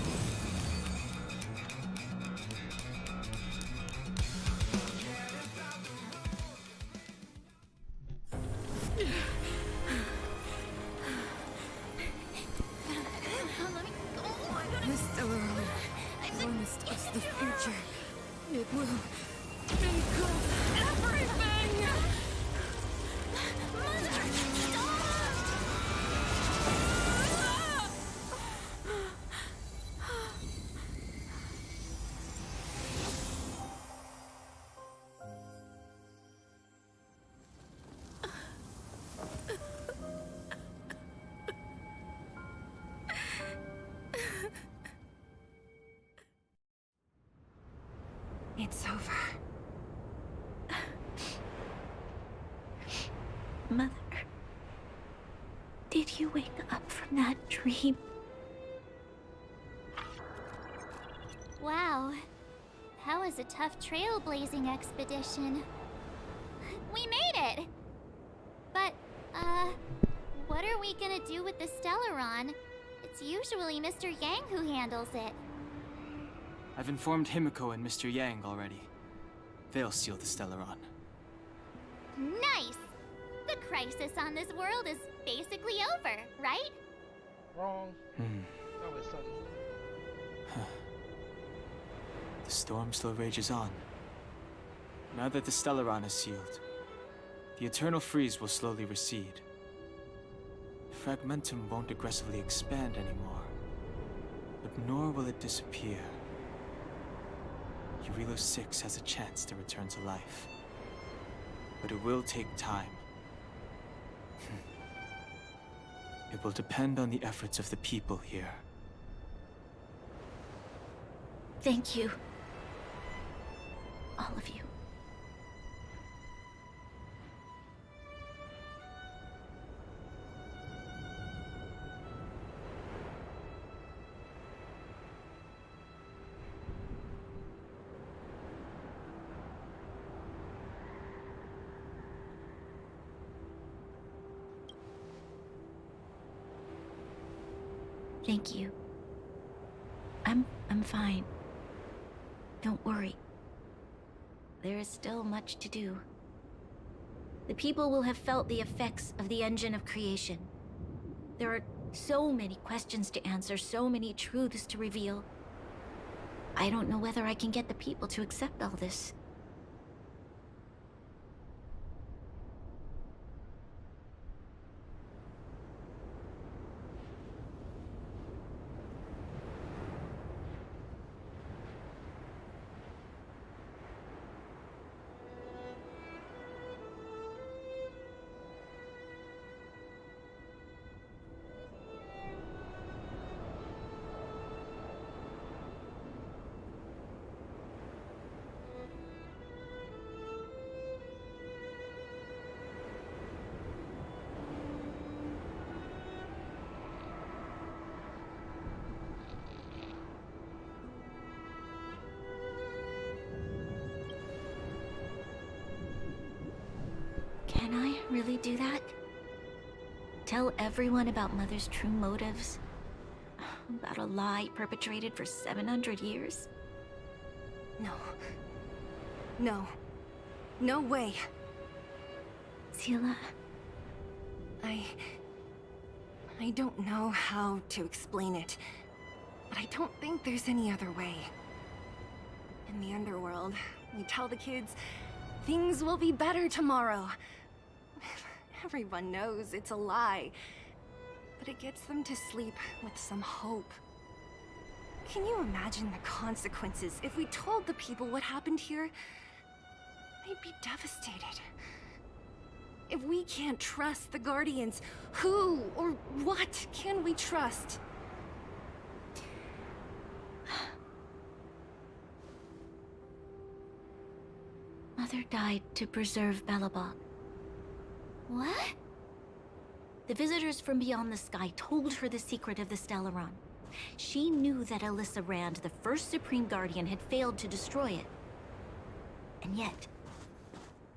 This Stellaron, one stops the future. It will engulf everything! It's over. Mother, did you wake up from that dream? Wow. That was a tough trailblazing expedition. We made it! But, what are we gonna do with the Stellaron? It's usually Mr. Yang who handles it. I've informed Himiko and Mr. Yang already. They'll seal the Stellaron. Nice! The crisis on this world is basically over, right? Wrong. Always something. The storm still rages on. Now that the Stellaron is sealed, the eternal freeze will slowly recede. Fragmentum won't aggressively expand anymore, but nor will it disappear. Eurilo 6 has a chance to return to life, but it will take time. It will depend on the efforts of the people here. Thank you. All of you. Thank you. I'm fine. Don't worry. There is still much to do. The people will have felt the effects of the engine of creation. There are so many questions to answer, so many truths to reveal. I don't know whether I can get the people to accept all this. Can I really do that? Tell everyone about Mother's true motives? About a lie perpetrated for 700 years? No. No. No way. Sila? I don't know how to explain it, but I don't think there's any other way. In the underworld, we tell the kids Things will be better tomorrow. Everyone knows it's a lie, but it gets them to sleep with some hope. Can you imagine the consequences if we told the people what happened here? They'd be devastated. If we can't trust the Guardians, who or what can we trust? Mother died to preserve Belobog. What? The visitors from beyond the sky told her the secret of the Stellaron. She knew that Alyssa Rand, the first Supreme Guardian, had failed to destroy it. And yet,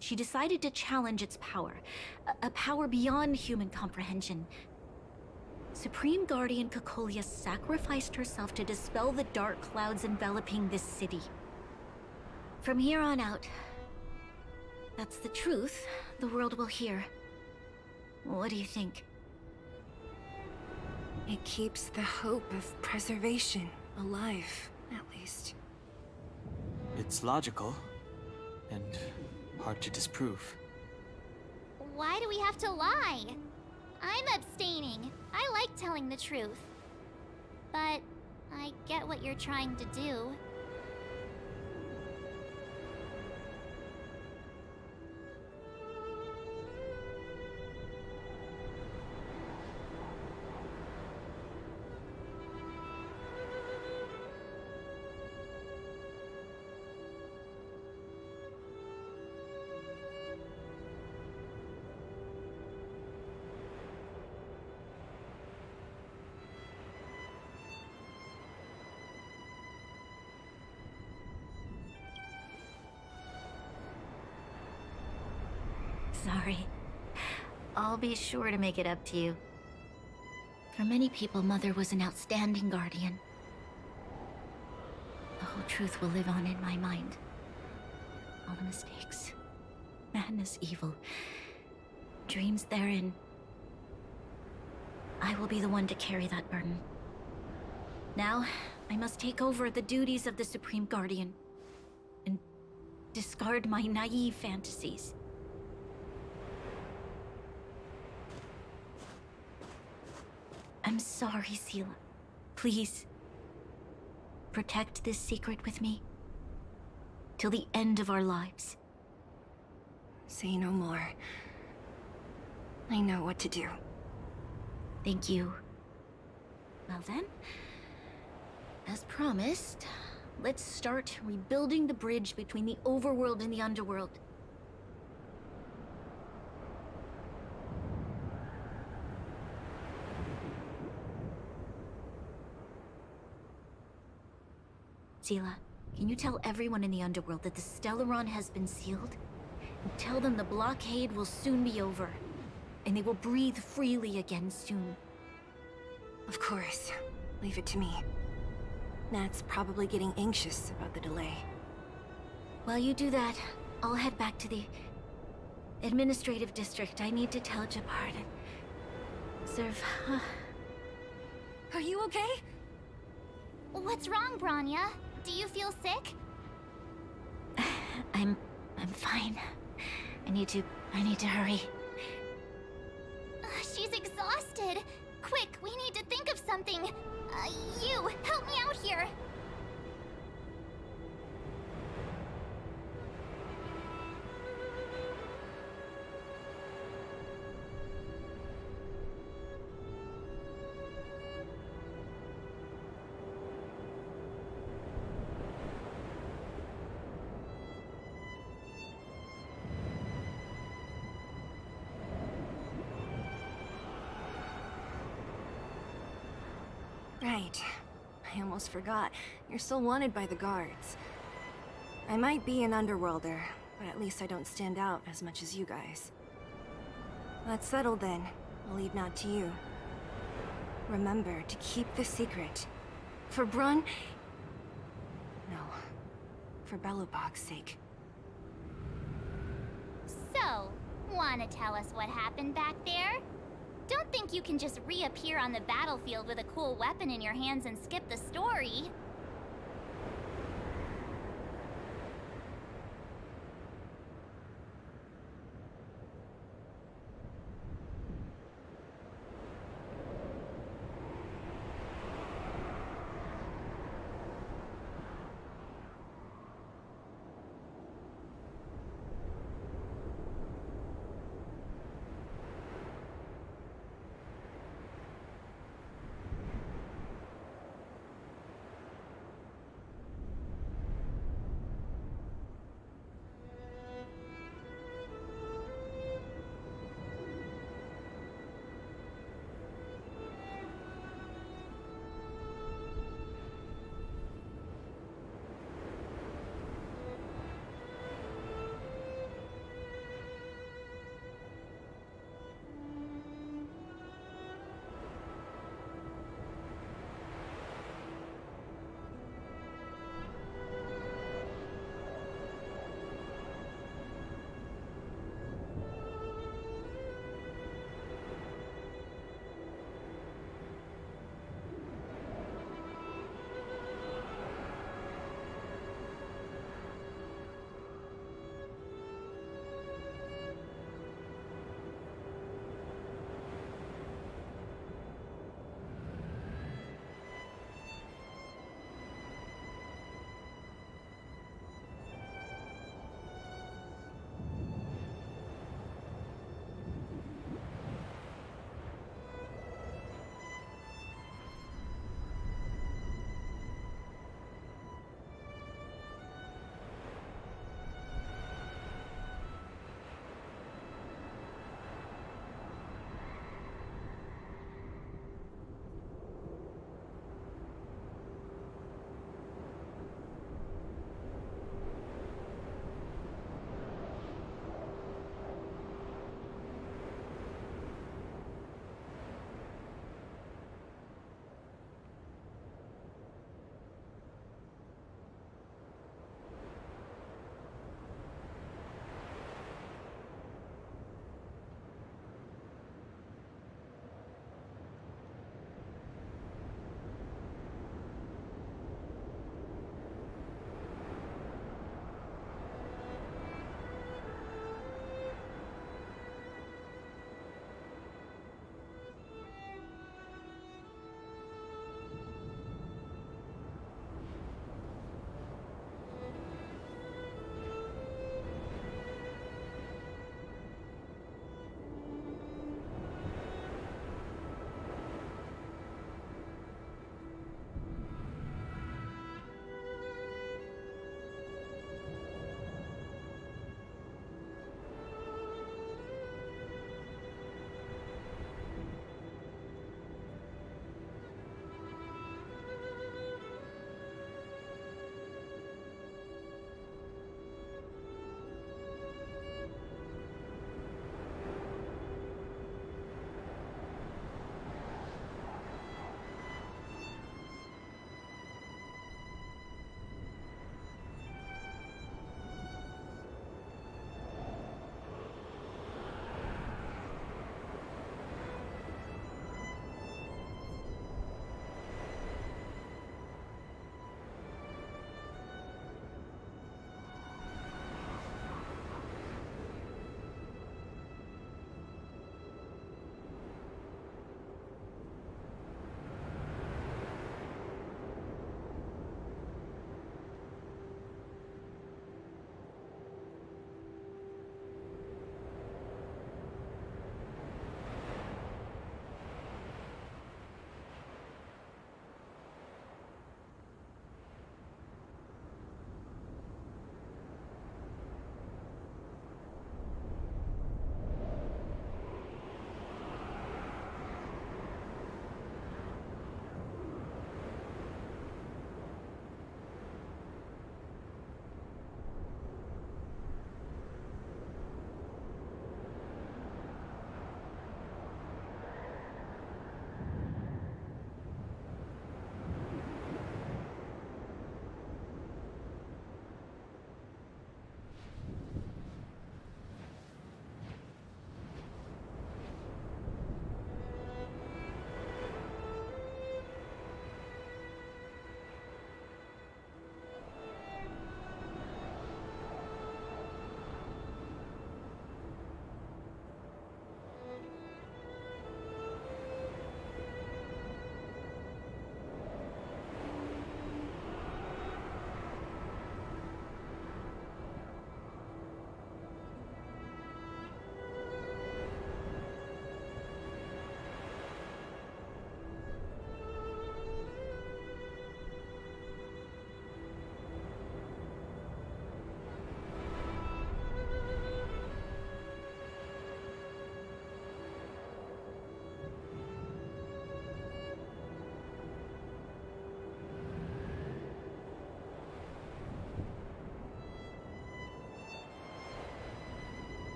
she decided to challenge its power. A power beyond human comprehension. Supreme Guardian Cocolia sacrificed herself to dispel the dark clouds enveloping this city. From here on out, that's the truth the world will hear. What do you think? It keeps the hope of preservation alive, at least. It's logical, and hard to disprove. Why do we have to lie? I'm abstaining. I like telling the truth. But I get what you're trying to do. Sorry. I'll be sure to make it up to you. For many people, Mother was an outstanding guardian. The whole truth will live on in my mind. All the mistakes, madness, evil, dreams therein. I will be the one to carry that burden. Now, I must take over the duties of the Supreme Guardian and discard my naive fantasies. I'm sorry, Seela. Please, protect this secret with me till the end of our lives. Say no more. I know what to do. Thank you. Well then, as promised, let's start rebuilding the bridge between the overworld and the underworld. Seela, can you tell everyone in the underworld that the Stellaron has been sealed? And tell them the blockade will soon be over, and they will breathe freely again soon. Of course. Leave it to me. Nat's probably getting anxious about the delay. While you do that, I'll head back to the administrative district. I need to tell Jabard and serve. Are you okay? What's wrong, Branya? Do you feel sick? I'm fine. I need to hurry. She's exhausted. Quick, we need to think of something. You, help me out here. Right. I almost forgot. You're still wanted by the guards. I might be an underworlder, but at least I don't stand out as much as you guys. That's settled then. I'll leave Nat to you. Remember to keep the secret. For Brun... No. For Belobog's sake. So, wanna tell us what happened back there? Don't think you can just reappear on the battlefield with a cool weapon in your hands and skip the story.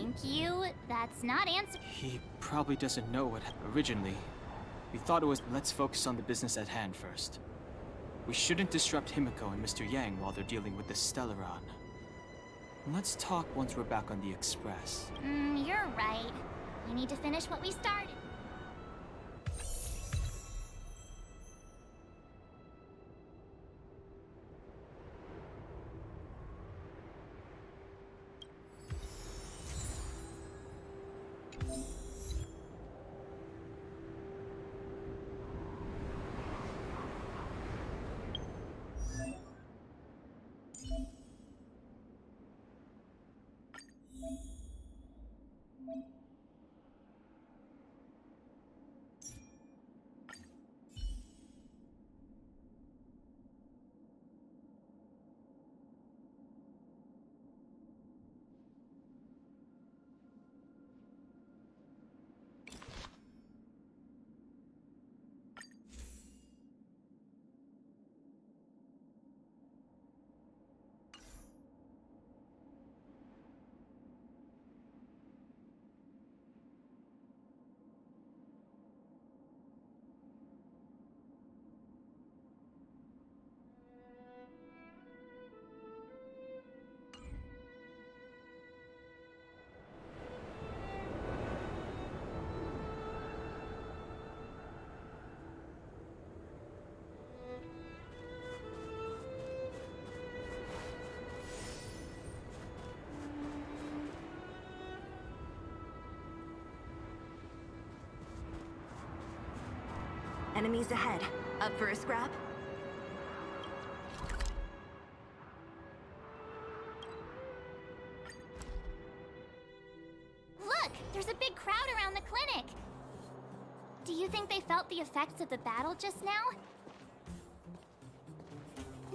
Thank you. That's not answer. He probably doesn't know what originally. We thought it was let's focus on the business at hand first. We shouldn't disrupt Himiko and Mr. Yang while they're dealing with the Stellaron. Let's talk once we're back on the Express. You're right. We need to finish what we started. Enemies ahead. Up for a scrap? Look! There's a big crowd around the clinic! Do you think they felt the effects of the battle just now?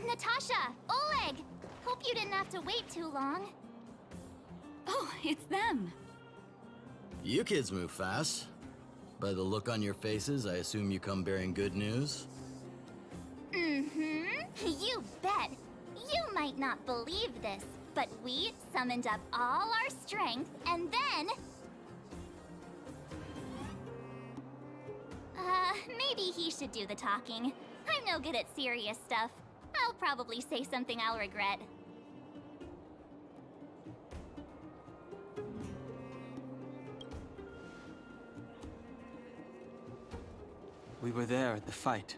Natasha! Oleg! Hope you didn't have to wait too long. Oh, it's them. You kids move fast. By the look on your faces, I assume you come bearing good news? You bet! You might not believe this, but we summoned up all our strength, and then... maybe he should do the talking. I'm no good at serious stuff. I'll probably say something I'll regret. We were there at the fight.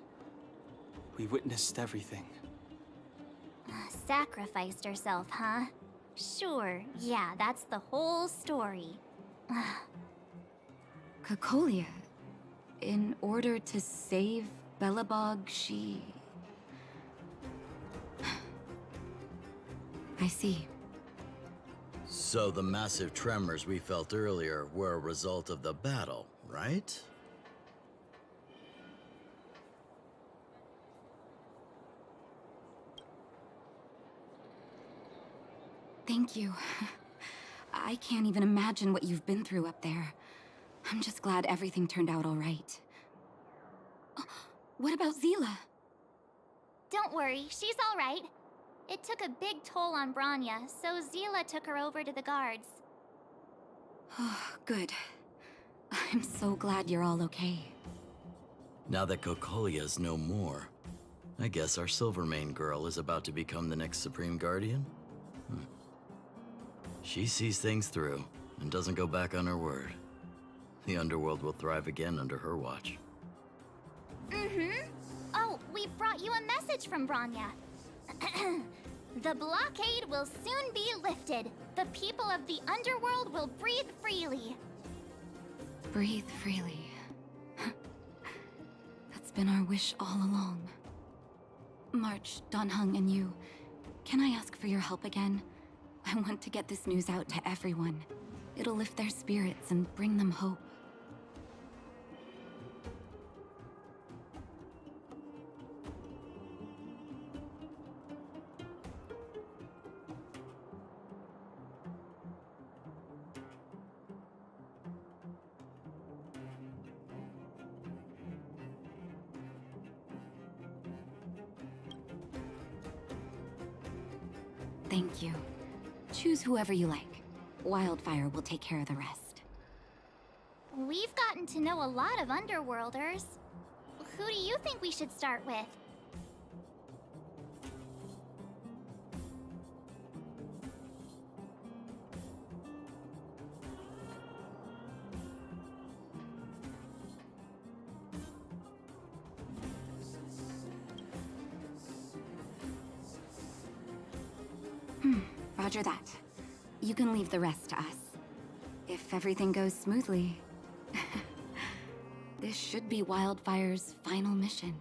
We witnessed everything. Sacrificed herself, huh? Sure, yeah, that's the whole story. Cocolia, in order to save Belobog, she... I see. So the massive tremors we felt earlier were a result of the battle, right? Thank you. I can't even imagine what you've been through up there. I'm just glad everything turned out all right. What about Zila? Don't worry, she's all right. It took a big toll on Branya, so Zila took her over to the guards. Oh, good. I'm so glad you're all okay. Now that Cocolia's no more, I guess our Silvermane girl is about to become the next Supreme Guardian? She sees things through and doesn't go back on her word. The underworld will thrive again under her watch. Oh, we brought you a message from Branya. The blockade will soon be lifted. The people of the underworld will breathe freely. Breathe freely. That's been our wish all along. March, Donhung, and you, can I ask for your help again? I want to get this news out to everyone. It'll lift their spirits and bring them hope. Thank you. Choose whoever you like. Wildfire will take care of the rest. We've gotten to know a lot of Underworlders. Who do you think we should start with? Roger that. You can leave the rest to us. If everything goes smoothly. This should be Wildfire's final mission.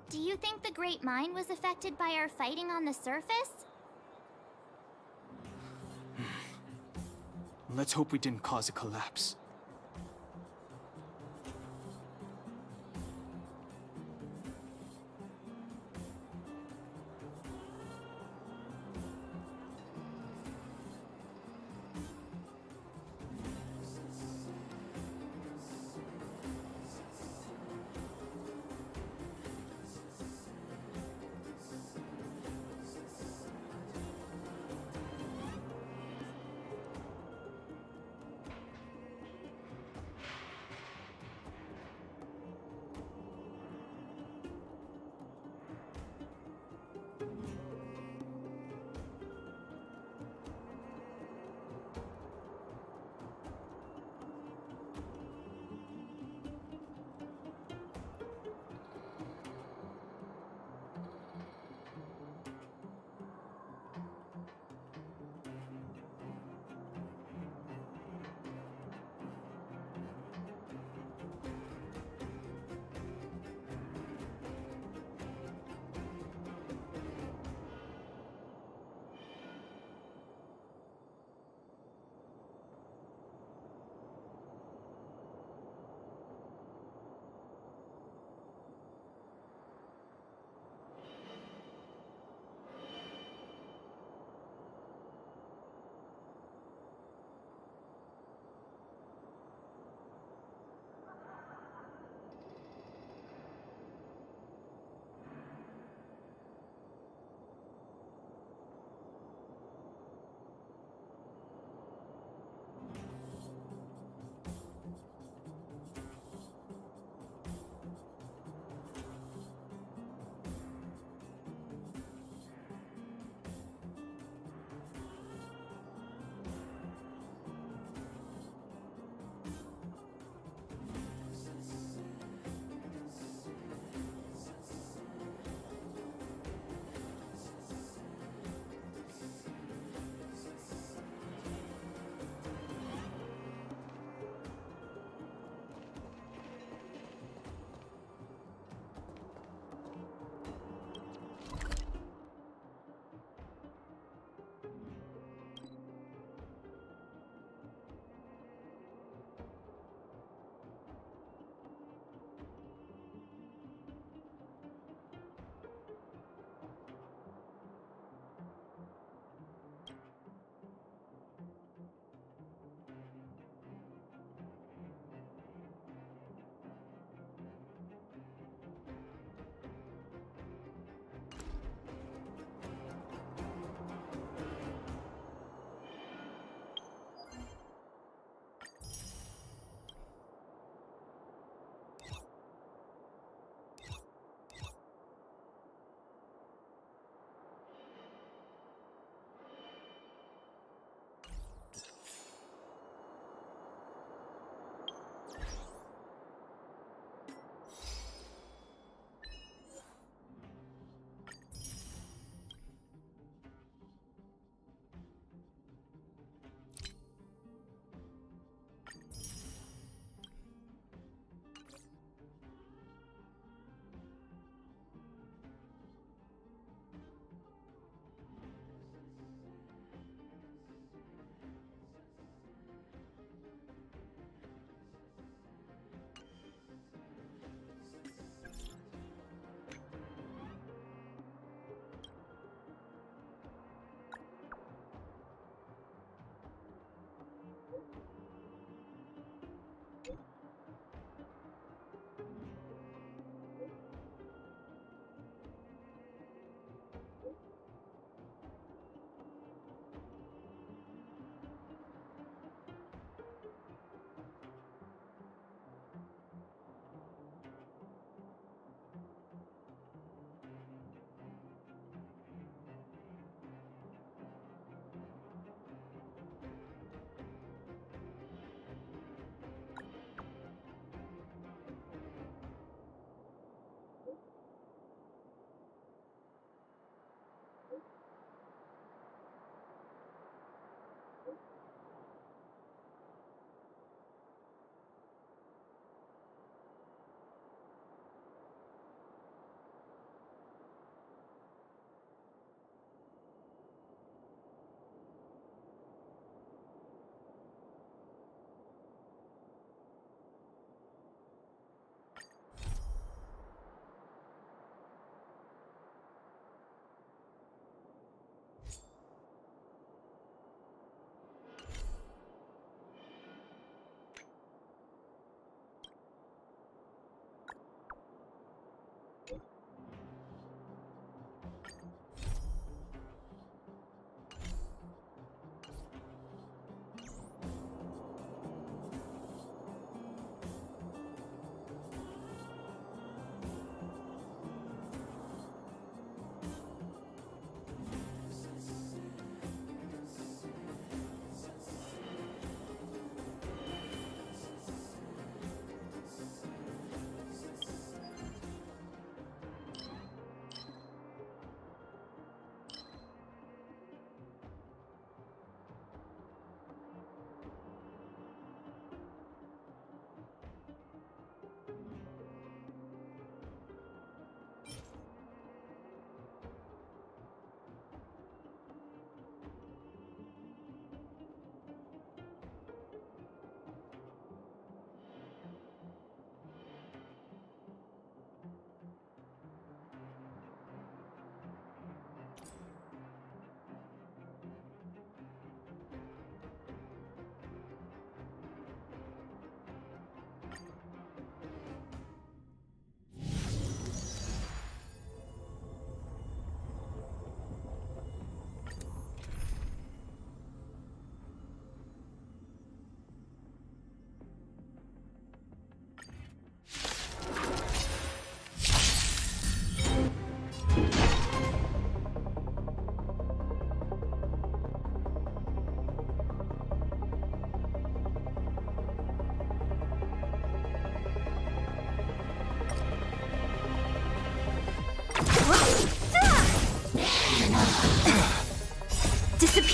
Do you think the Great Mine was affected by our fighting on the surface? Let's hope we didn't cause a collapse.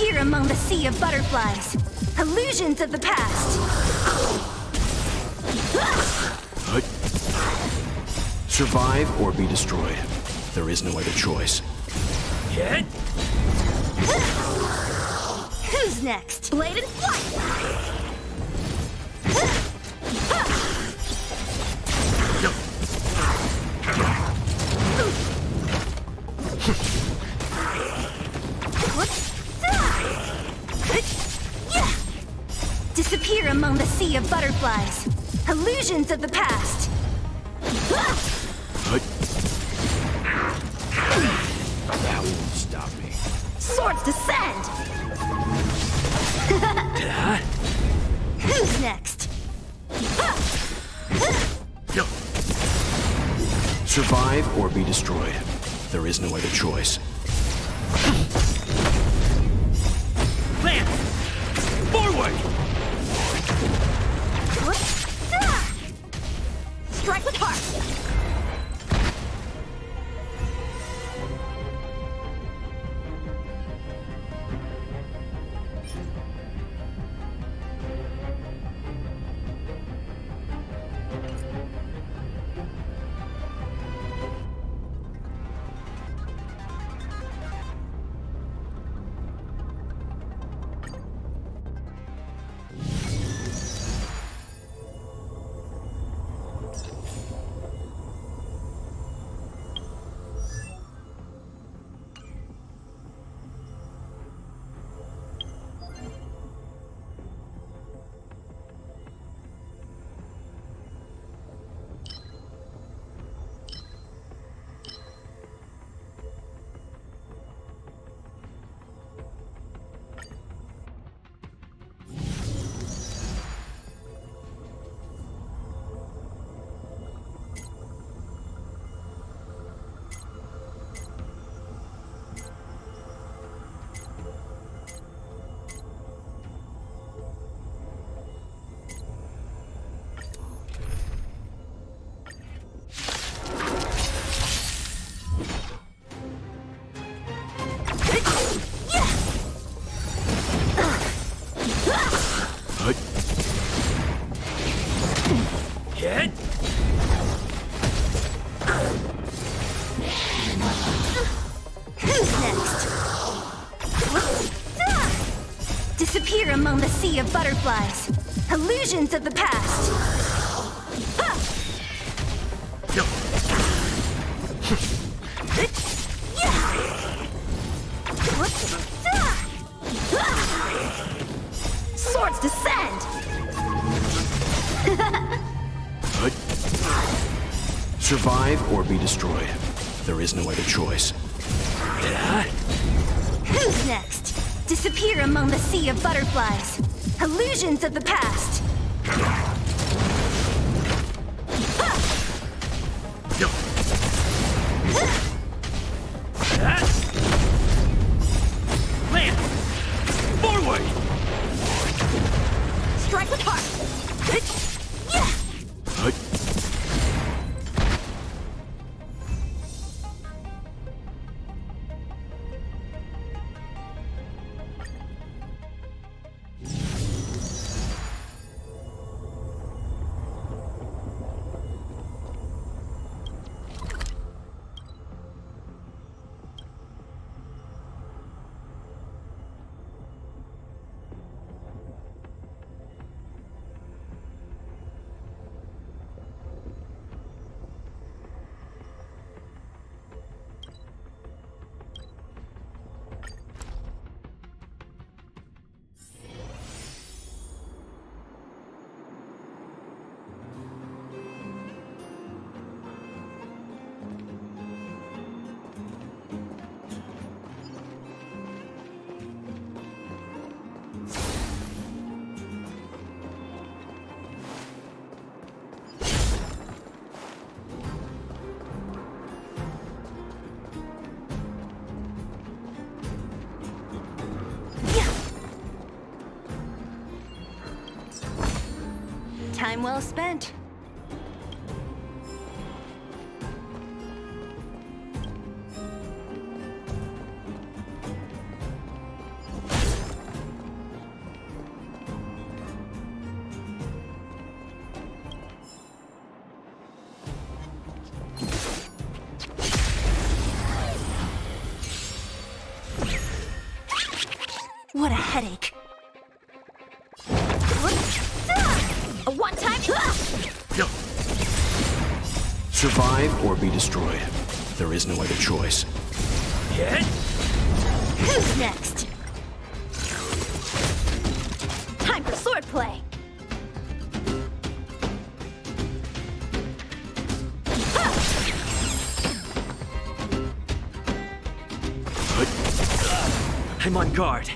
disappear among the sea of butterflies. Illusions of the past. Survive or be destroyed. There is no other choice. Hit! Who's next? Bladed flight! Disappear among the sea of butterflies. Illusions of the past. That won't stop me. Swords descend! Who's next? Survive or be destroyed. There is no other choice. Lance! Forward! Strike with heart! Hit! Who's next? Disappear among the sea of butterflies. Illusions of the past. Swords descend! Survive or be destroyed. There is no other choice. Who's next? Disappear among the sea of butterflies. Illusions of the past. Lance! Forward! Strike with heart! Time well spent. What a headache. A one-time. Survive or be destroyed. There is no other choice. Hit! Who's next? Time for swordplay. I'm on guard.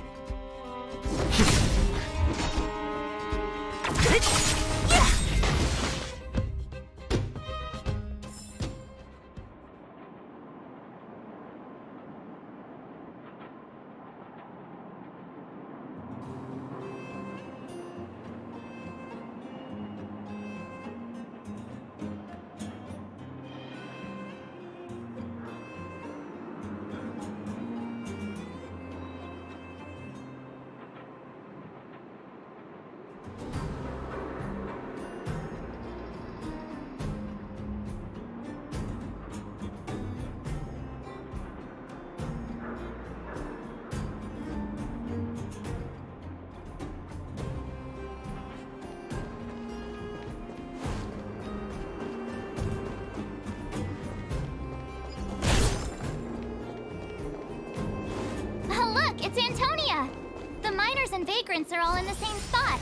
and vagrants are all in the same spot.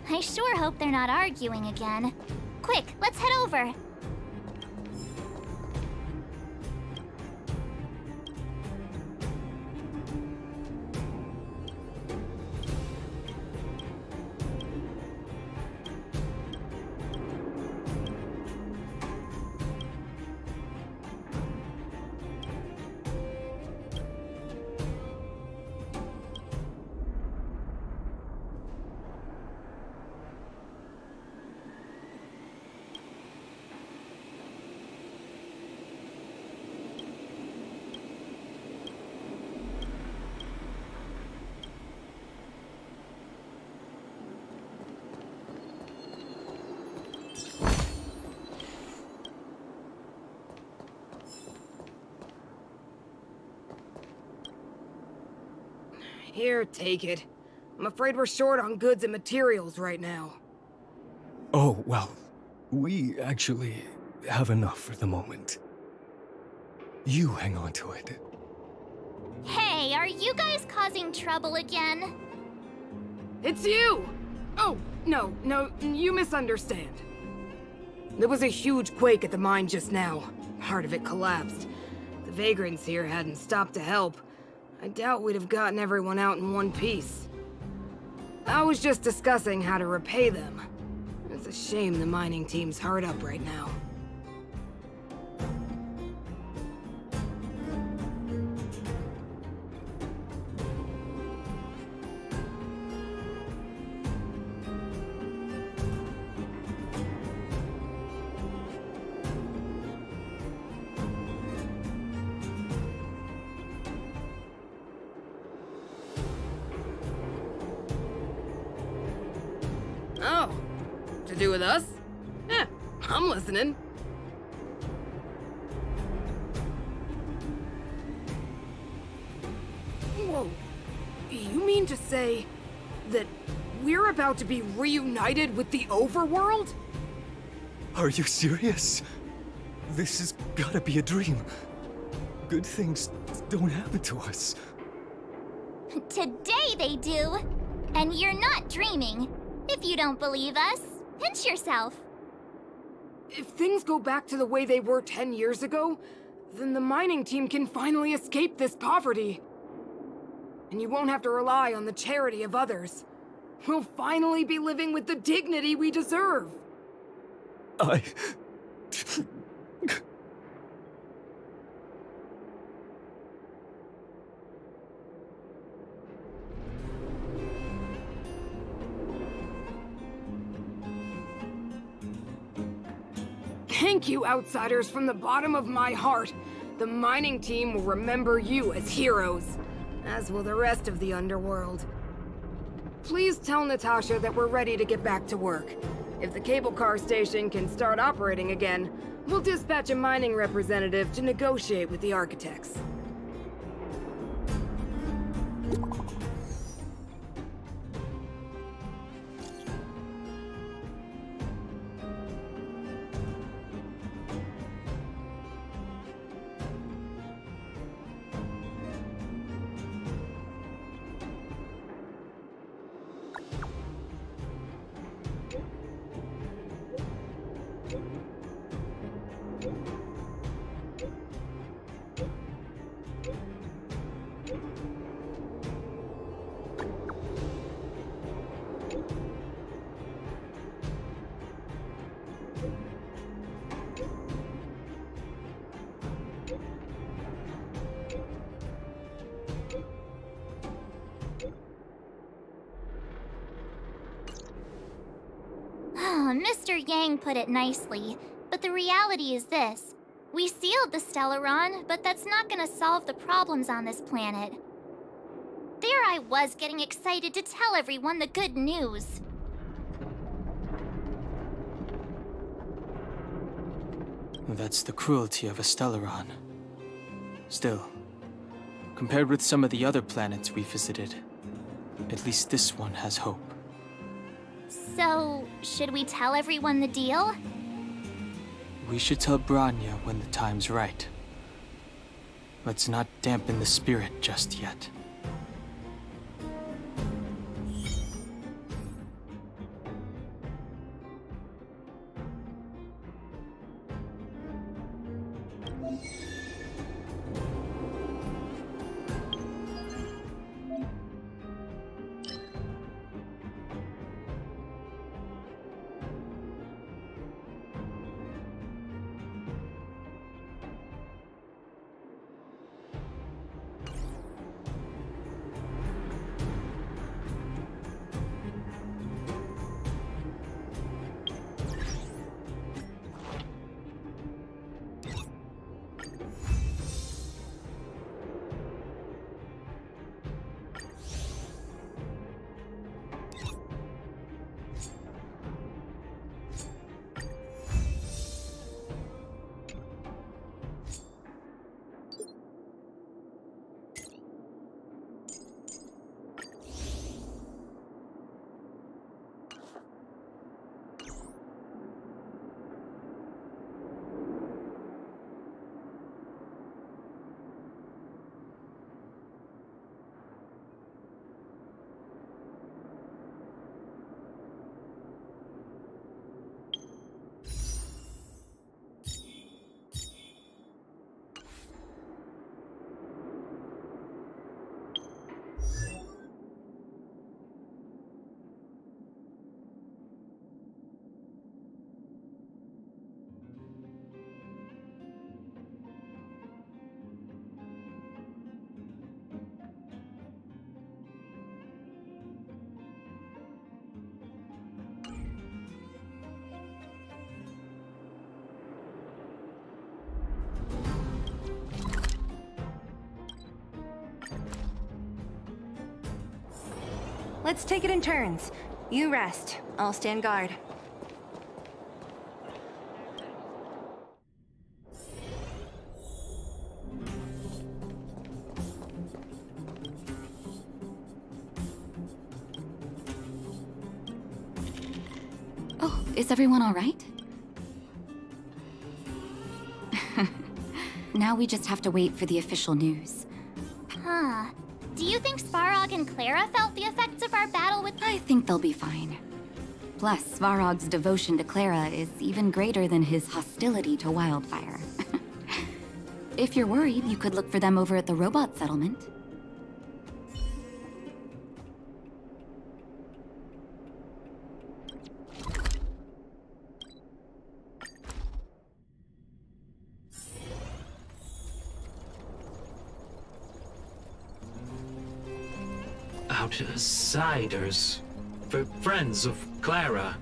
I sure hope they're not arguing again. Quick, let's head over. Here, take it. I'm afraid we're short on goods and materials right now. Oh, well, we actually have enough for the moment. You hang on to it. Hey, are you guys causing trouble again? It's you! Oh, no, you misunderstand. There was a huge quake at the mine just now. Part of it collapsed. The vagrants here hadn't stopped to help. I doubt we'd have gotten everyone out in one piece. I was just discussing how to repay them. It's a shame the mining team's hard up right now. Oh, to do with us? Yeah, I'm listening. Whoa, you mean to say that we're about to be reunited with the overworld? Are you serious? This has gotta be a dream. Good things don't happen to us. Today they do. And you're not dreaming. If you don't believe us, pinch yourself. If things go back to the way they were 10 years ago, then the mining team can finally escape this poverty. And you won't have to rely on the charity of others. We'll finally be living with the dignity we deserve. Thank you, outsiders, from the bottom of my heart. The mining team will remember you as heroes, as will the rest of the underworld. Please tell Natasha that we're ready to get back to work. If the cable car station can start operating again, we'll dispatch a mining representative to negotiate with the architects. Mr. Yang put it nicely, but the reality is this. We sealed the Stellaron, but that's not gonna solve the problems on this planet. There I was getting excited to tell everyone the good news. That's the cruelty of a Stellaron. Still, compared with some of the other planets we visited, at least this one has hope. So, should we tell everyone the deal? We should tell Branya when the time's right. Let's not dampen the spirit just yet. Let's take it in turns. You rest. I'll stand guard. Oh, is everyone all right? Now we just have to wait for the official news. Huh. Do you think Svarog and Clara felt the effects of our battle with— I think they'll be fine. Plus, Svarog's devotion to Clara is even greater than his hostility to Wildfire. If you're worried, you could look for them over at the robot settlement. Outsiders. Friends of Clara.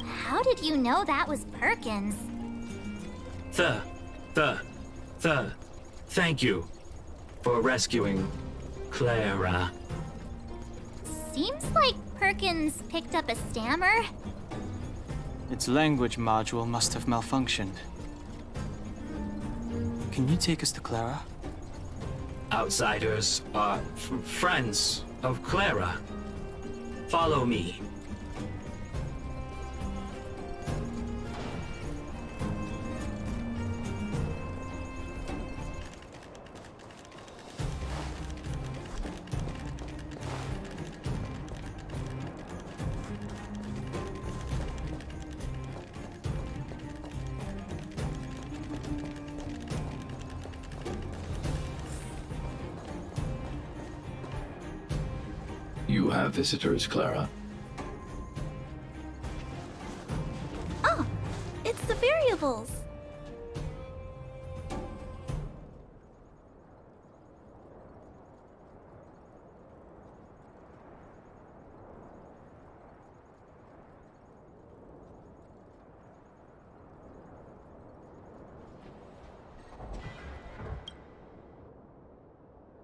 How did you know that was Perkins? Thank you for rescuing Clara. Seems like Perkins picked up a stammer. Its language module must have malfunctioned. Can you take us to Clara? Outsiders are friends of Clara. Follow me. You have visitors, Clara. Oh, it's the variables.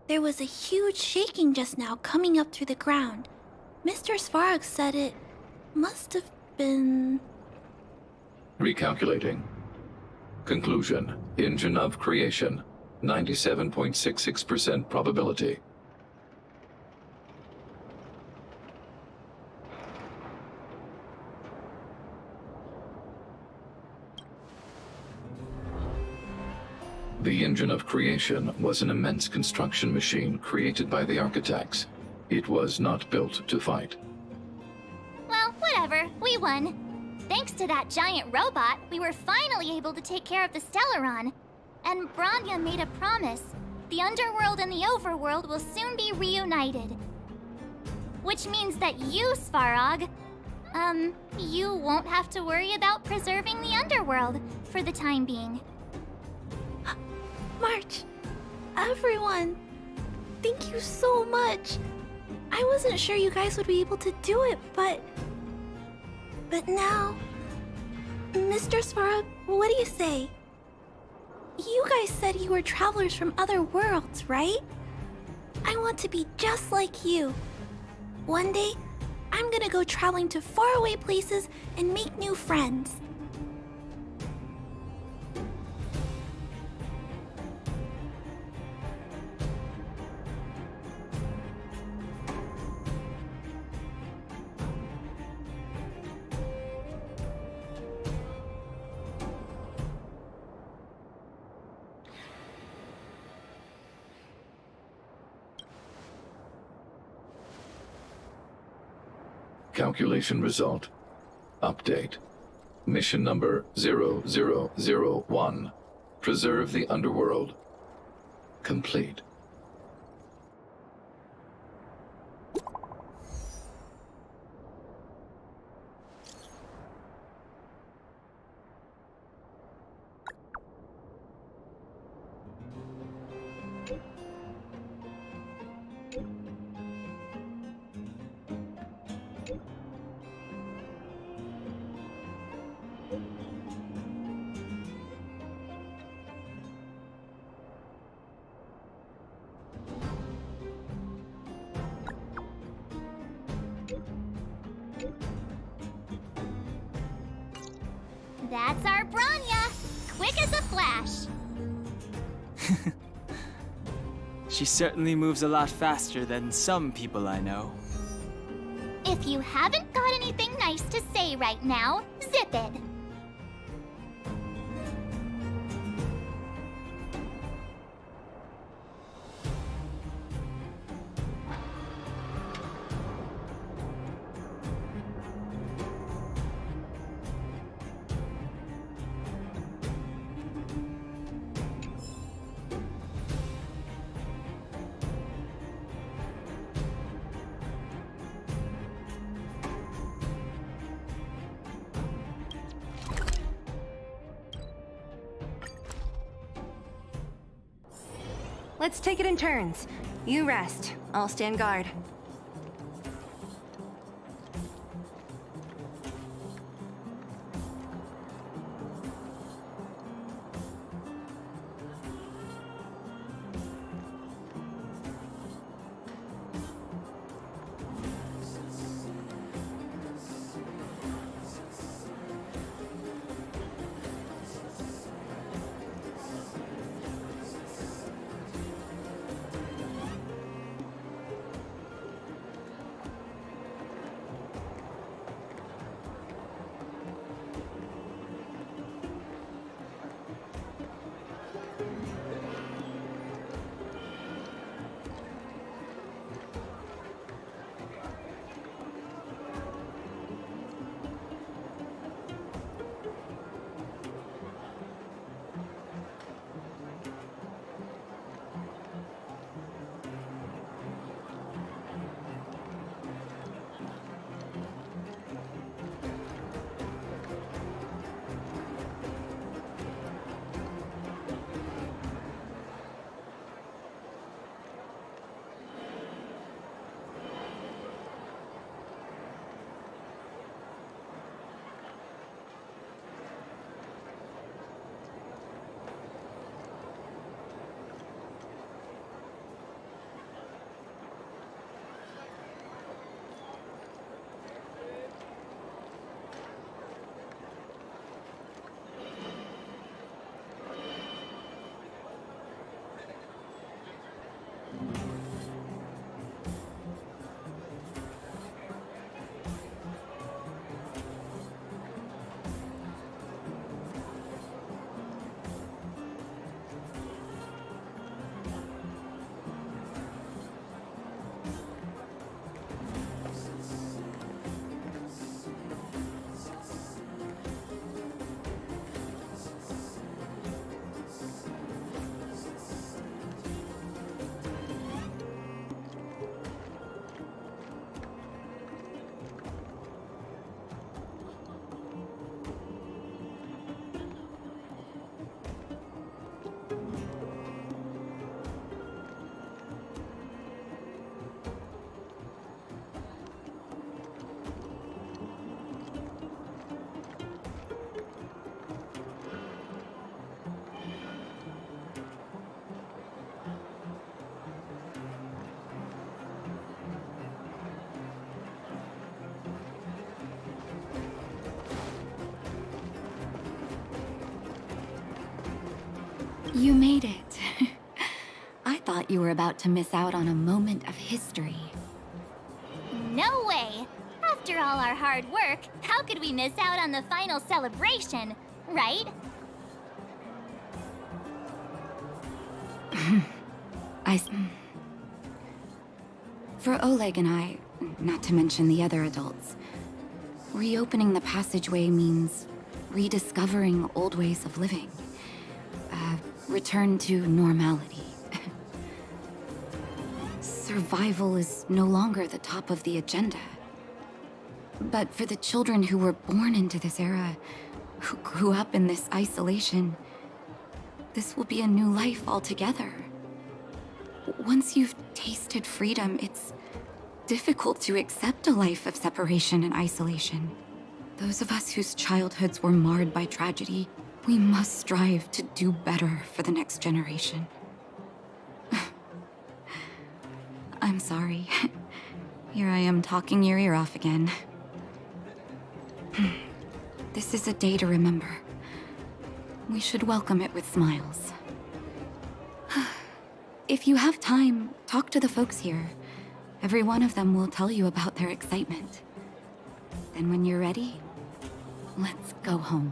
There was a huge shaking just now coming up through the ground. Mr. Svarog said it must have been... Recalculating. Conclusion. Engine of creation. 97.66% probability. The engine of creation was an immense construction machine created by the architects. It was not built to fight. Well, whatever. We won. Thanks to that giant robot, we were finally able to take care of the Stellaron. And Branya made a promise. The underworld and the overworld will soon be reunited. Which means that you, Svarog, you won't have to worry about preserving the underworld for the time being. March, everyone, thank you so much. I wasn't sure you guys would be able to do it, but now... Mr. Svarog, what do you say? You guys said you were travelers from other worlds, right? I want to be just like you. One day, I'm gonna go traveling to faraway places and make new friends. Calculation result. Update. Mission number 0001. Preserve the underworld. Complete. That's our Branya! Quick as a flash! She certainly moves a lot faster than some people I know. If you haven't got anything nice to say right now, zip it! Let's take it in turns. You rest. I'll stand guard. You made it. I thought you were about to miss out on a moment of history. No way! After all our hard work, how could we miss out on the final celebration, right? For Oleg and I, not to mention the other adults, reopening the passageway means rediscovering old ways of living. Return to normality. Survival is no longer the top of the agenda. But for the children who were born into this era, who grew up in this isolation, this will be a new life altogether. Once you've tasted freedom, it's difficult to accept a life of separation and isolation. Those of us whose childhoods were marred by tragedy, we must strive to do better for the next generation. I'm sorry. Here I am talking your ear off again. This is a day to remember. We should welcome it with smiles. If you have time, talk to the folks here. Every one of them will tell you about their excitement. Then when you're ready, let's go home.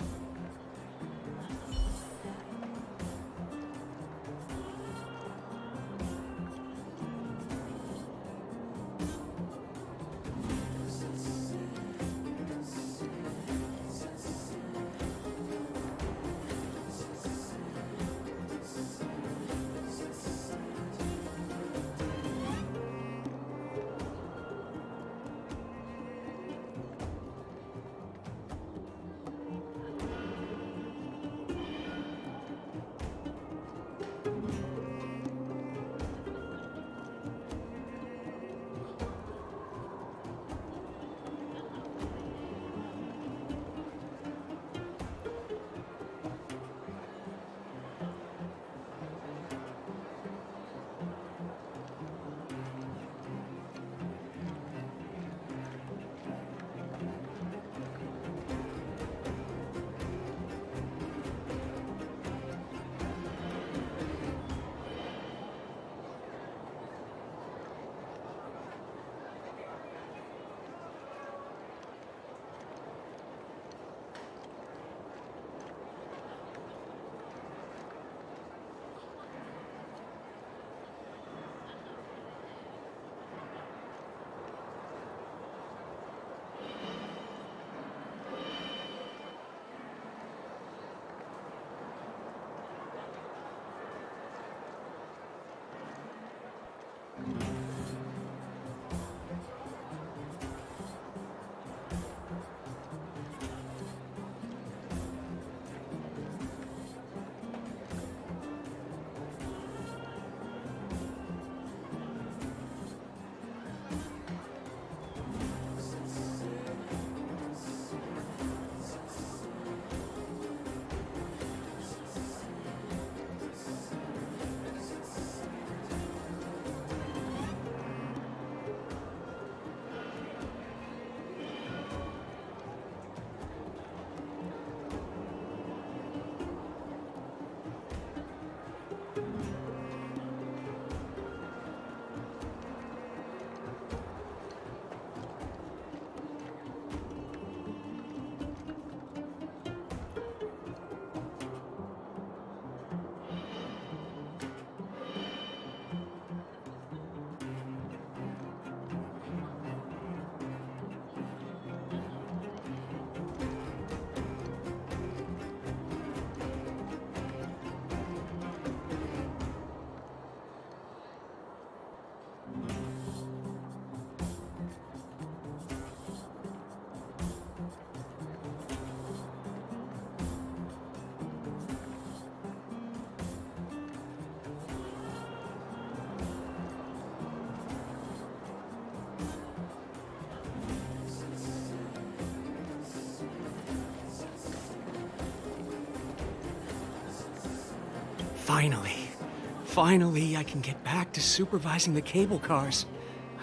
Finally, I can get back to supervising the cable cars.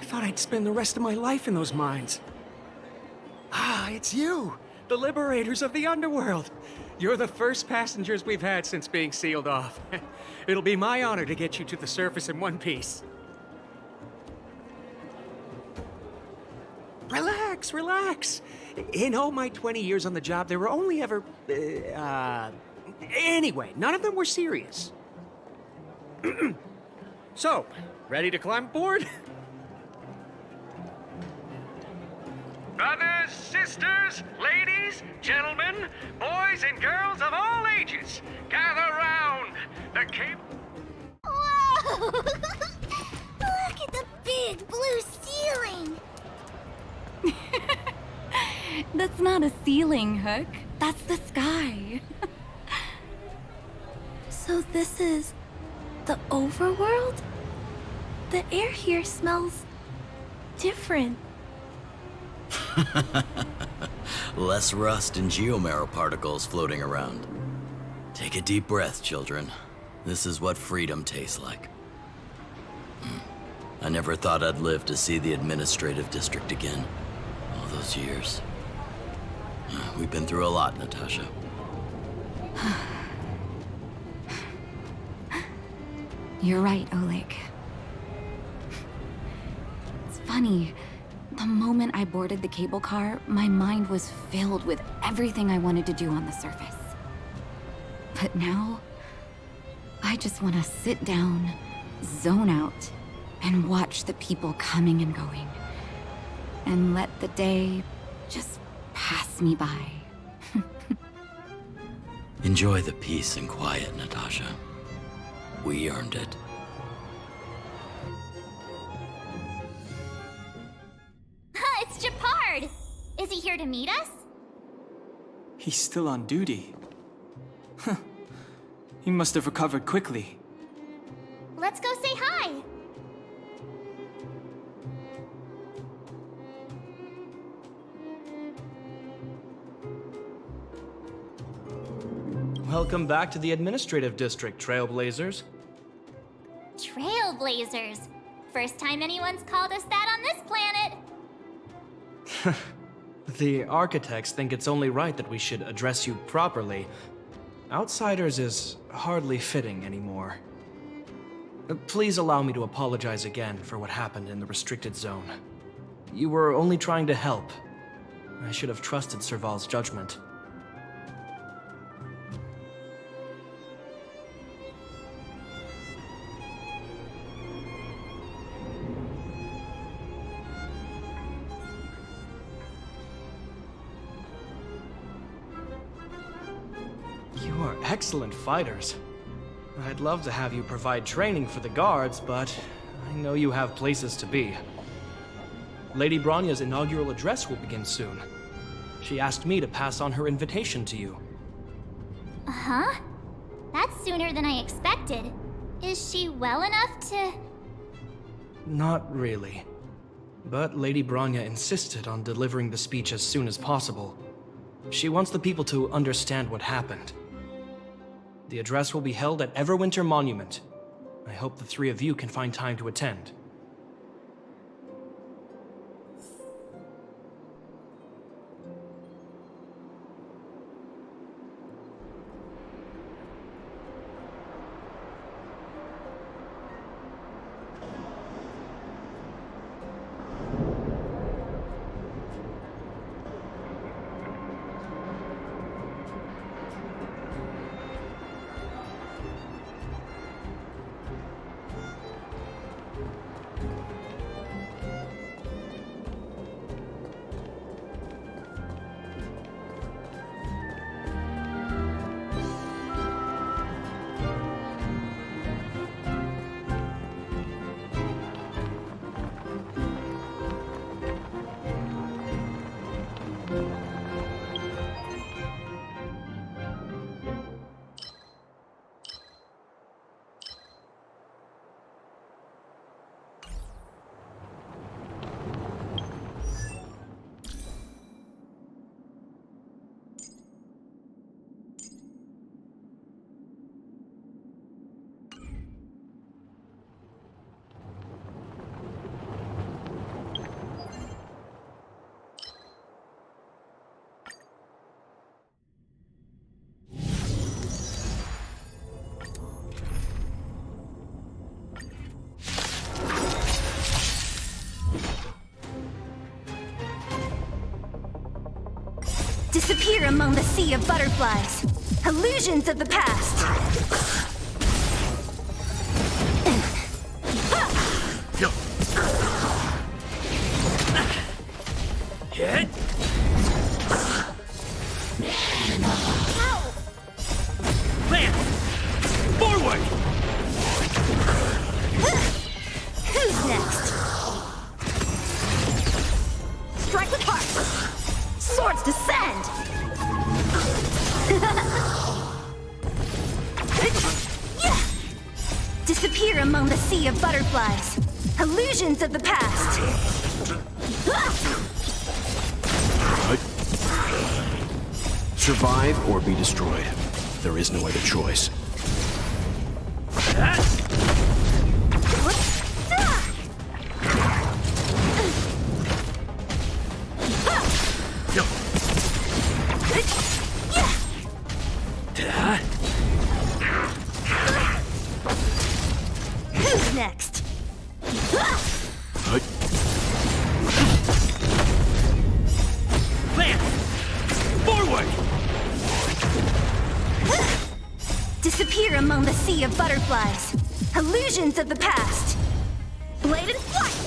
I thought I'd spend the rest of my life in those mines. Ah, it's you! The liberators of the underworld! You're the first passengers we've had since being sealed off. It'll be my honor to get you to the surface in one piece. Relax, relax. In all my 20 years on the job, there were only ever... Anyway, none of them were serious. So, ready to climb aboard? Brothers, sisters, ladies, gentlemen, boys and girls of all ages, gather round. The cable... Whoa! Look at the big blue ceiling! That's not a ceiling, Hook. That's the sky. So this is the overworld? The air here smells different. Less rust and geomarrow particles floating around. Take a deep breath, children. This is what freedom tastes like. I never thought I'd live to see the administrative district again. All those years. We've been through a lot, Natasha. You're right, Oleg. It's funny. The moment I boarded the cable car, my mind was filled with everything I wanted to do on the surface. But now, I just want to sit down, zone out, and watch the people coming and going. And let the day just pass me by. Enjoy the peace and quiet, Natasha. We earned it. It's Japard! Is he here to meet us? He's still on duty. Huh. He must have recovered quickly. Let's go say hi! Welcome back to the administrative district, Trailblazers. Trailblazers. First time anyone's called us that on this planet. The architects think it's only right that we should address you properly. Outsiders is hardly fitting anymore. Please allow me to apologize again for what happened in the restricted zone. You were only trying to help. I should have trusted Serval's judgment. You are excellent fighters. I'd love to have you provide training for the guards, but I know you have places to be. Lady Bronya's inaugural address will begin soon. She asked me to pass on her invitation to you. Uh-huh. That's sooner than I expected. Is she well enough to... Not really. But Lady Bronya insisted on delivering the speech as soon as possible. She wants the people to understand what happened. The address will be held at Everwinter Monument. I hope the three of you can find time to attend. Disappear among the sea of butterflies. Illusions of the past. Hit! Land! Forward! Who's next? Strike with heart. Swords descend. Disappear among the sea of butterflies. Illusions of the past. Survive or be destroyed. There is no other choice. Who's next? Land! Forward! Disappear among the sea of butterflies. Illusions of the past. Bladed flight!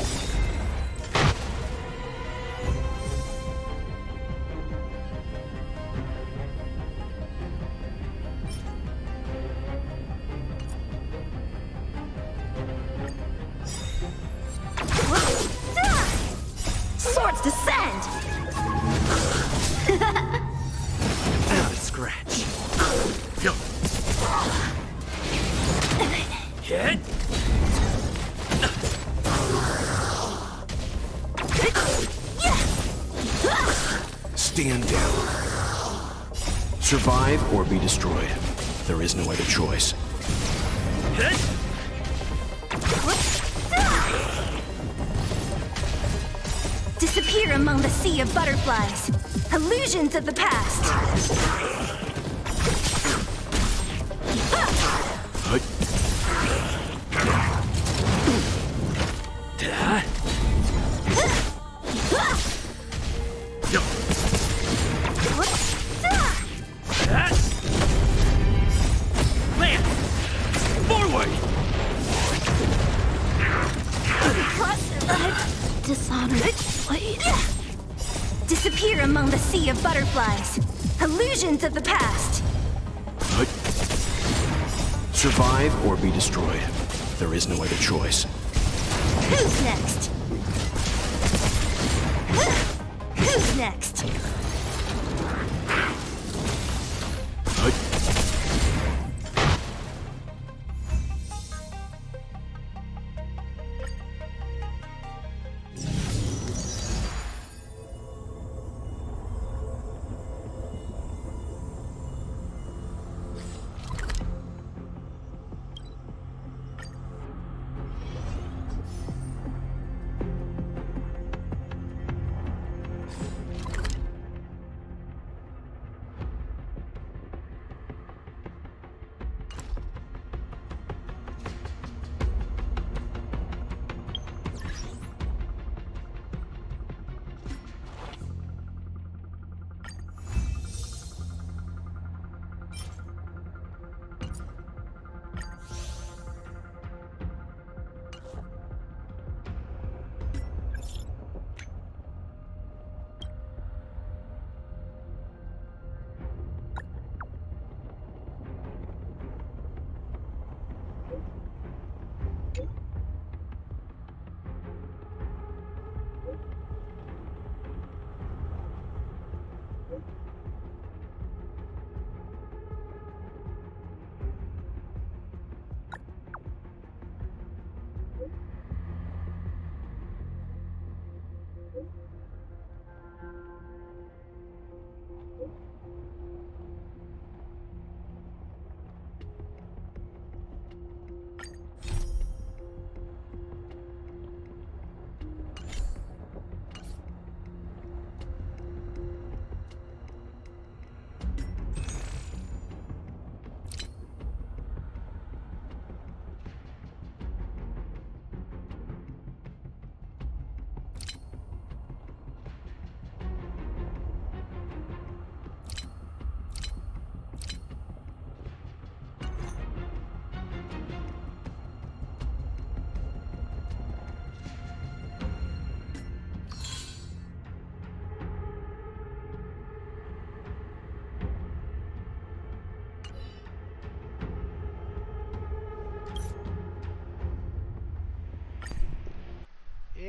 Swords descend! Out of scratch. Hit! Stand down. Survive or be destroyed. There is no other choice. Hit! Disappear among the sea of butterflies. Illusions of the past. Land! Forward! Dishonored blade. Disappear among the sea of butterflies. Illusions of the past. Survive or be destroyed. There is no other choice. Who's next? Who's next?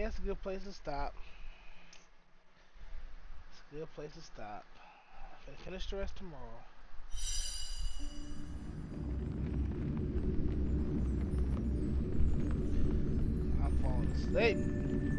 it's a good place to stop. It's a good place to stop. I'm gonna finish the rest tomorrow. I'm falling asleep.